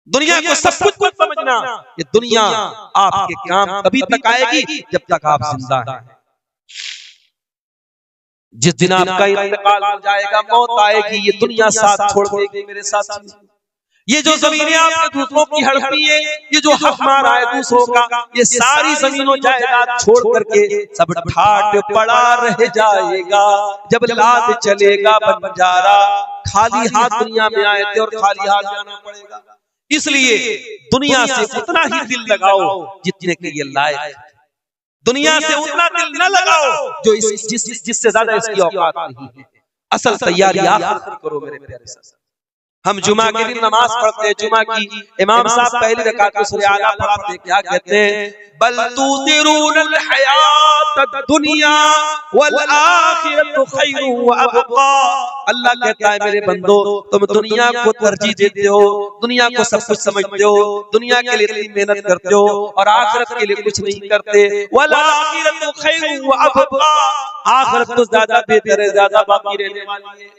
दुनिया को सब कुछ मत समझना। ये दुनिया आपके काम तभी तक आएगी जब तक आप जिंदा हैं। जिस दिन आपका इंतकाल हो जाएगा, मौत आएगी, ये दुनिया साथ छोड़ देगी मेरे साथ। ये जो जमीनें आपने दूसरों की हड़पी है, ये जो हक मारा है दूसरों का, ये सारी जमीनों जायदाद छोड़ करके सब ठाट पड़ा रह जाएगा। जब लाद चलेगा बंजारा, खाली हाथ दुनिया में आए थे और खाली हाथ जाना पड़ेगा। इसलिए दुनिया से उतना ही दिल लगाओ जितने के ये लायक है। दुनिया से उतना दिल न लगाओ जो जिससे ज्यादा इसकी औकात नहीं है। असल तैयारी आखिर करो मेरे प्यारे साथ। हम जुमा के दिन नमाज पढ़ते हैं, जुमा की इमाम साहब पहली रकात में सूरह आला पढ़ाते हैं, क्या कहते हैं? बल तुसिरूनल हयातद दुनिया वल आखिरतु खैरु व अबका। अल्लाह कहता है मेरे बंदो, तुम दुनिया को तरजीह देते हो, दुनिया को सब कुछ समझते हो, दुनिया के लिए इतनी मेहनत करते हो और आखिरत के लिए कुछ नहीं करते। वल आखिरतु खैरु व अबका, आखिरत तो ज्यादा बेहतर है, ज्यादा बाकी रहने वाली है।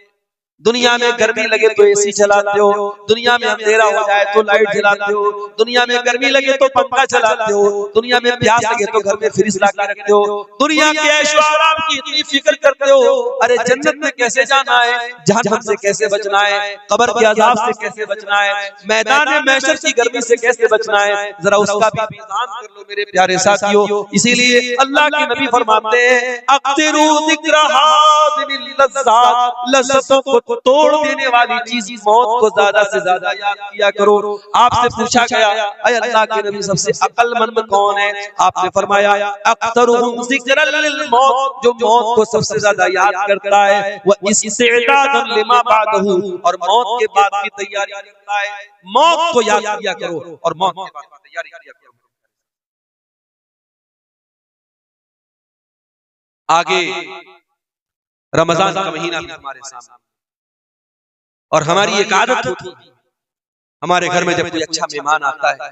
दुनिया में गर्मी लगे तो एसी चलाते हो, दुनिया में अंधेरा हो जाए तो लाइट जलाते हो, दुनिया में गर्मी लगे तो पंखा चलाते हो, दुनिया में प्यास लगे तो घर में फ्रिज ला के रखते हो, दुनिया के ऐशो आराम की इतनी फिक्र करते हो। अरे जन्नत में कैसे जाना है, जहन्नम से कैसे बचना है, कब्र के अजाब से कैसे बचना है, मैदान महशर की गर्मी से कैसे बचना है, जरा उसका भी इंतजाम कर लो मेरे प्यारे साथियों। इसीलिए अल्लाह के नबी फरमाते हैं, अक्तिरू ज़िक्र हादिमिल लज़्ज़ात, लज़्ज़तों को तोड़ देने वाली चीज मौत को ज्यादा से ज्यादा याद किया करो। आपसे पूछा गया, ऐ अल्लाह के नबी सबसे अक्लमंद कौन है? आपने फरमाया अक्तरुहुम ज़िक्रन लिल मौत, जो मौत को सबसे ज्यादा याद करता है, वह इस्तिअदादन लिमा बादहू, और मौत के बाद की तैयारी करता है। मौत को याद किया करो और मौत के बाद की तैयारी किया करो। आगे रमजान का महीना भी हमारे सामने, और हमारी एक आदत होती है, हमारे घर में जब कोई अच्छा मेहमान आता है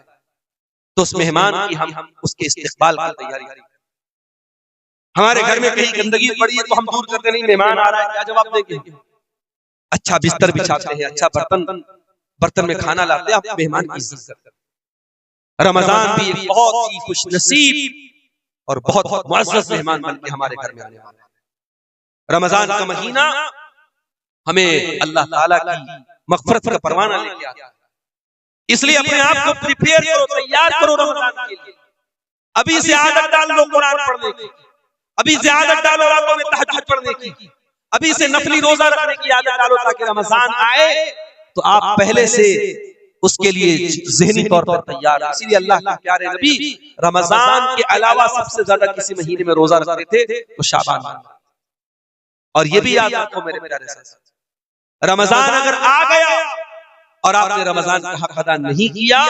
तो उस मेहमान की हम उसके इस्तेकबाल की तैयारी करें। हमारे घर में कहीं गंदगी पड़ी है तो हम दूर करते नहीं, मेहमान आ रहा है क्या जवाब देंगे? अच्छा बिस्तर बिछाते हैं, अच्छा बर्तन में खाना लाते हैं, आप मेहमान की इज्जत करते हैं। रमजान भी एक बहुत ही खुशनसीब और बहुत मुअज़्ज़ज़ मेहमान बनके हमारे घर में आने वाला है। रमजान का महीना हमें अल्लाह ताला की मग़फ़िरत का परवाना लेके आता है। इसलिए अपने आप को प्रिपेयर करो, तैयार करो रमजान के लिए। अभी से आदत डाल लो कुरान पढ़ने की, अभी से आदत डालो रातों में तहज्जुद पढ़ने की, अभी से नफली रोजा रखने की आदत डालो ताकि रमजान आए तो आप पहले से उसके लिए ज़हनी तौर पर तैयार हैं। इसीलिए अल्लाह के प्यारे नबी रमजान के अलावा सबसे ज्यादा किसी महीने में रोजा रखते थे तो शाबान। और ये भी याद रखो मेरे प्यारे साथ, रमजान अगर आ गया और आपने रमजान का हक अदा नहीं किया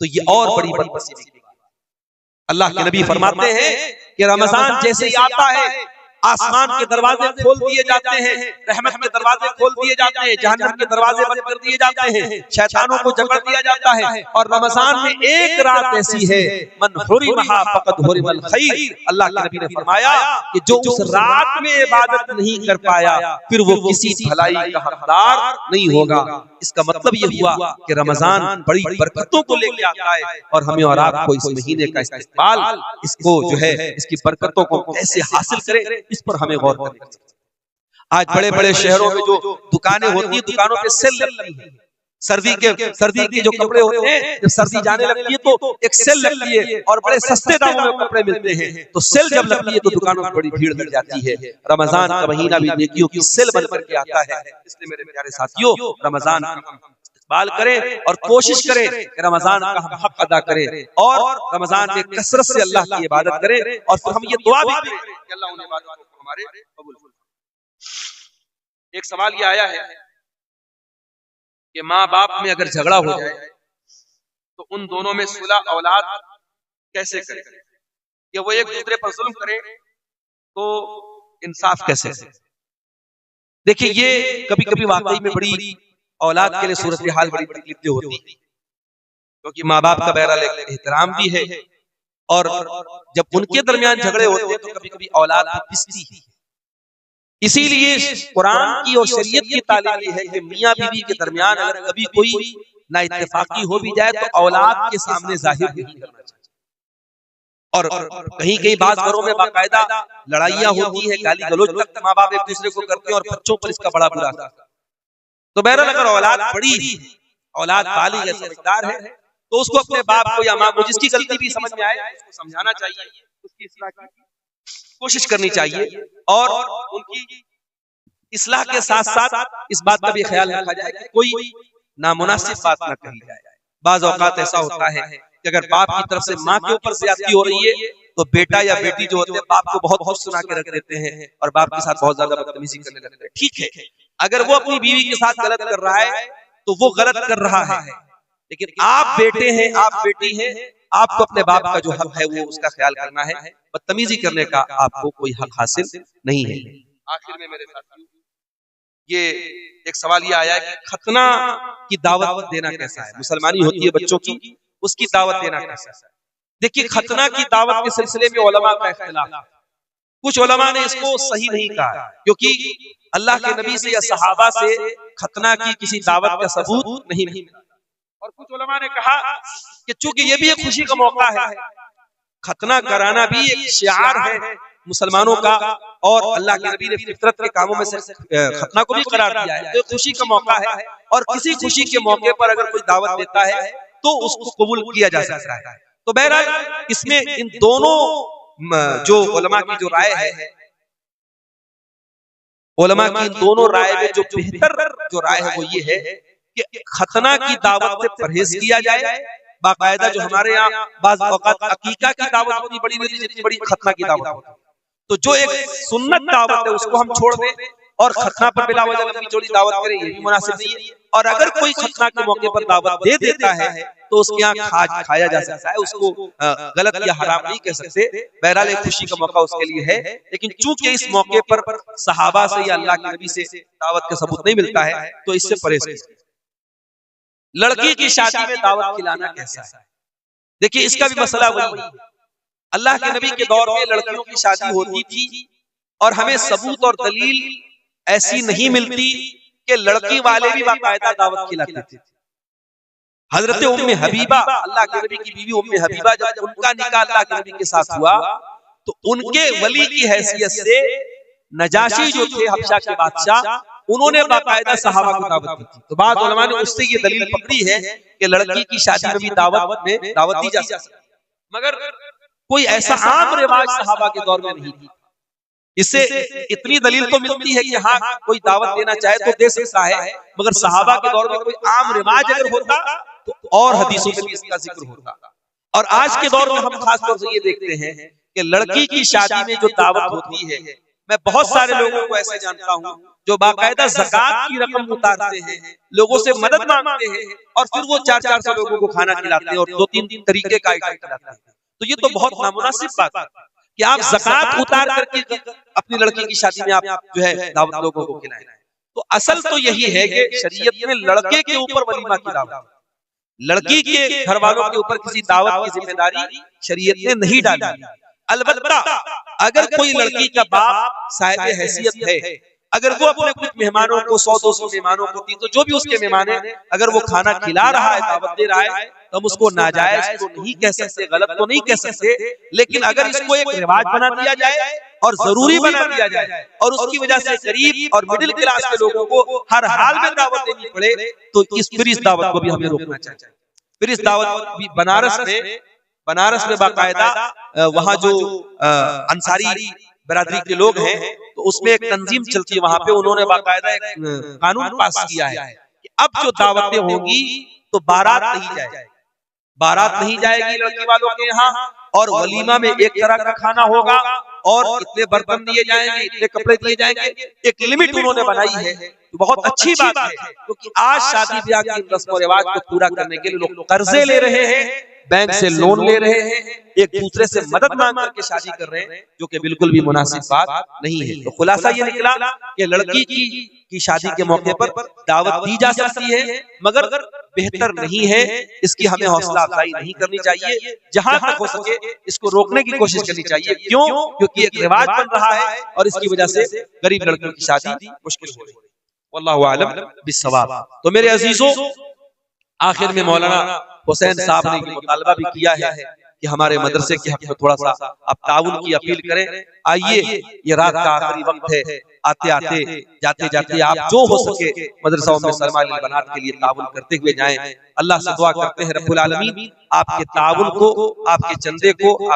तो ये और बड़ी बदनसीबी की बात। अल्लाह के नबी फरमाते हैं कि रमजान जैसे ही आता है आसमान के दरवाजे खोल दिए जाते हैं, रहमत के दरवाजे खोल दिए जाते हैं, जहन्नम के दरवाजे बंद कर दिए जाते हैं, शैतानों को जकड़ दिया जाता है। और रमजान में एक रात ऐसी है, मन हुरिमहा फक़द हुरिमल खैर, अल्लाह के नबी ने फरमाया कि जो उस रात में इबादत नहीं कर पाया फिर वो किसी भलाई का हकदार नहीं होगा। इसका मतलब ये हुआ कि रमजान बड़ी बरकतों को लेके आता है और हमें और आपको इस महीने का इस्तेमाल, इसको जो है इसकी बरकतों को कैसे हासिल करें इस पर हमें गौर करना चाहिए। आज बड़े बड़े शहरों में जो दुकानें होती हैं, दुकानों पे सेल लगती है। सर्दी के जो कपड़े होते हैं, जब सर्दी जाने लगती है तो एक सेल लगती है और बड़े सस्ते दामों में कपड़े मिलते हैं। तो सेल जब लगती है तो दुकानों में बड़ी भीड़ लग जाती है। रमजान का महीना भी नेकियों की सेल बन करके आता है। इसलिए मेरे प्यारे साथियों, रमजान का इस्तेमाल करें और कोशिश करें कि रमजान का हम हक अदा करें और रमजान में कसरत से अल्लाह की इबादत करें। और फिर हम ये दुआ भी करें कि अल्लाह उन इबादतों को हमारे कबूल फरमाए। एक सवाल ये आया है कि माँ बाप में अगर झगड़ा हो जाए तो उन दोनों में सुलह औलाद कैसे करें? कि वो एक दूसरे पर जुल्म करें तो इंसाफ कैसे? देखिए, ये कभी कभी वाकई में बड़ी औलाद के लिए सूरत हाल बड़ी तकलीफ होती है, क्योंकि माँ बाप का बहरहाल एहतराम भी है, और जब उनके दरमियान झगड़े होते हैं तो कभी कभी औलाद पिसती है। इसीलिए कुरान की और शरीयत की तालीम ये है कि मियाँ बीवी के दरमियान अगर कभी कोई ना इत्तेफाकी हो भी जाए तो औलाद के सामने जाहिर नहीं करना चाहिए। और कहीं कहीं बात घरों में बाकायदा लड़ाइयाँ होती है, गाली गलौज तक माँ बाप एक दूसरे को करते हैं और बच्चों पर इसका बड़ा बुरा असर। तो बहरहाल अगर औलाद बड़ी है, औलाद बालिग है, समझदार है, तो उसको अपने बाप को या माँ को जिसकी गलती भी समझ में आए उसको समझाना चाहिए, उसकी इस्लाह की कोशिश करनी चाहिए, और उनकी इस्लाह के साथ साथ इस बात का भी ख्याल रखा जाए कि कोई नामुनासिब बात ना कही जाए। बाज़ औक़ात ऐसा होता है कि अगर बाप की तरफ से माँ के ऊपर ज़्यादती हो रही है तो बेटा या बेटी जो होते हैं बाप को बहुत खुश सुना के रख देते हैं और बाप के साथ बहुत ज्यादा बदतमीजी करने लगते हैं। ठीक है, अगर वो अपनी बीवी के साथ गलत कर रहा है तो वो गलत कर रहा है, लेकिन आप बेटे हैं, आप बेटी हैं, आपको अपने बाप का जो हक है वो उसका ख्याल करना है, बदतमीजी करने का आपको कोई हक हासिल नहीं है। आखिर में मेरे साथियों, ये एक सवाल ये आया कि खतना की दावत देना कैसा है? मुसलमानी होती है बच्चों की, उसकी दावत देना कैसा है? देखिए, खतना की दावत के सिलसिले में उलमा का इख्तिलाफ है। कुछ उलमा ने इसको सही नहीं कहा, क्योंकि अल्लाह के नबी से या सहाबा से खतना की किसी दावत का सबूत नहीं मिला। और कुछ उलमा ने कहा कि चूंकि ये भी एक खुशी का मौका है, खतना कराना भी एक शिआर है मुसलमानों का, और अल्लाह के नबी ने फितरत के कामों में से खतना को भी करार दिया है, तो खुशी का मौका है, और किसी खुशी के मौके पर अगर कोई दावत देता है तो उसको कबूल किया जा सकता है। तो बहरहाल इसमें इन दोनों जो उलमा की जो राय है, उलमा की दोनों राय में जो बेहतर जो राय है वो ये है कि खतना की दावत से परहेज किया जाए। बाकायदा जो हमारे यहाँ बाज़ औक़ात अकीका की दावत होती बड़ी नहीं, जितनी बड़ी खतना की दावत होती, तो जो एक सुन्नत दावत है उसको हम छोड़ दें और खतना पर बिला वजह लंबी चौड़ी दावत करें, ये भी मुनासिब नहीं है। और अगर कोई खतना के मौके पर दावत दे देता है तो उसके यहाँ खाया जा सकता है, उसको गलत या हराम नहीं कह सकते। बहरहाल एक खुशी का मौका उसके लिए है, लेकिन चूंकि इस मौके पर सहाबा से या अल्लाह के नबी से दावत का सबूत नहीं मिलता है तो इससे परहेज करें। लड़की की शादी में दावत खिलाना कैसा है? देखिए, इसका भी मसला वही है। अल्लाह के नबी के दौर में लड़कियों की शादी होती थी और हमें सबूत और दलील ऐसी नहीं मिलती कि लड़की वाले भी बाकायदा दावत खिलाते थे। हजरत उम्मे हबीबा, अल्लाह के नबी की बीवी उम्मे हबीबा, जब उनका निकाह अल्लाह के नबी के साथ हुआ तो उनके वली की हैसियत से नजाशी जो थे हबशा के बादशाह, उन्होंने बाकायदा सहाबा को दावत दी थी। तो बाद उलमा ने उससे ये दलील पकड़ी है कि लड़की की शादी में भी दावत दी जा सकती है, मगर कोई ऐसा आम रिवाज सहाबा के दौर में नहीं थी। इससे इतनी दलील तो मिलती है कि हाँ, कोई दावत देना चाहे तो दे सकता है, मगर सहाबा के दौर में कोई आम रिवाज अगर होता तो और हदीसों में भी इसका जिक्र होता। और आज के दौर में हम खास तौर से ये देखते हैं कि लड़की की शादी में जो दावत होती है, मैं बहुत सारे लोगों को ऐसे जानता हूँ जो बाकायदा ज़कात की रकम उतारते हैं, लोगों से मदद मांगते हैं और फिर वो 400-400 लोगों को खाना खिलाते हैं और 2-3 तरीके का आइटम खिलाते हैं। तो ये तो बहुत नामुनासिब बात है कि आप ज़कात उतार करके अपनी लड़की की शादी में आप जो है दावत लोगों को खिलाएं। तो असल तो यही है कि शरीयत में लड़के के ऊपर वलीमा की दावत, लड़की के घर वालों के ऊपर किसी दावत की जिम्मेदारी शरीयत ने नहीं डाली। अलबत्ता अगर कोई लड़की का बाप साहिब हैसियत है, अगर वो अपने कुछ मेहमानों को 100-200 मेहमानों को, तो जो भी उसके मेहमान है, अगर वो खाना खिला रहा है, दावत दे रहा है, तो हम उसको नाजायज तो नहीं कह सकते, गलत तो नहीं कह सकते, लेकिन अगर इसको एक रिवाज बना दिया जाए और जरूरी बना दिया जाए और उसकी वजह से गरीब और मिडिल क्लास के लोगों को हर हाल में दावत देनी पड़े, तो इस दावत को भी हमें रोकना चाहिए। फिर इस दावत भी बनारस में बाकायदा वहाँ जो अंसारी बरादरी के लोग हैं, तो उसमें एक तंजीम चलती है वहां पे, उन्होंने बाकायदा एक कानून पास किया है कि अब जो दावतें होंगी तो बारात नहीं जाएगी लड़की वालों के यहाँ, और वलीमा में एक तरह का खाना होगा और इतने बर्तन दिए जाएंगे, इतने कपड़े दिए जाएंगे, एक लिमिट उन्होंने बनाई है, तो बहुत अच्छी बात है। क्योंकि आज शादी ब्याह की रस्म और रिवाज को पूरा करने के लिए लोग कर्जे ले रहे हैं, बैंक से लोन ले रहे हैं, एक दूसरे से मदद मांग करके शादी कर रहे हैं, जो कि बिल्कुल भी मुनासिब बात नहीं है। तो खुलासा ये निकला कि लड़की की शादी के मौके पर दावत दी जा सकती है, मगर बेहतर नहीं है, इसकी हमें हौसला अफजाई नहीं करनी चाहिए, जहां तक हो सके इसको रोकने की कोशिश करनी चाहिए। क्यों? क्योंकि एक रिवाज बन रहा है और इसकी वजह से गरीब लड़कियों की शादी मुश्किल हो रही है। वल्लाहु आलम बिस्सवाब। तो मेरे अजीजों, आखिर में मौलाना हुसैन साहब ने ये मुतालबा भी किया है कि हमारे मदरसे के हक में थोड़ा सा आप ताउन की अपील करें। आइए, ये रात का आखिरी वक्त है, आते आते जाते जाते आप जो हो सके मदरसाओं में सरमाई बनात के लिए ताउन करते हुए जाएं। अल्लाह से दुआ करते हैं रब्बुल आलमीन आपके ताउन को, आपके चंदे को,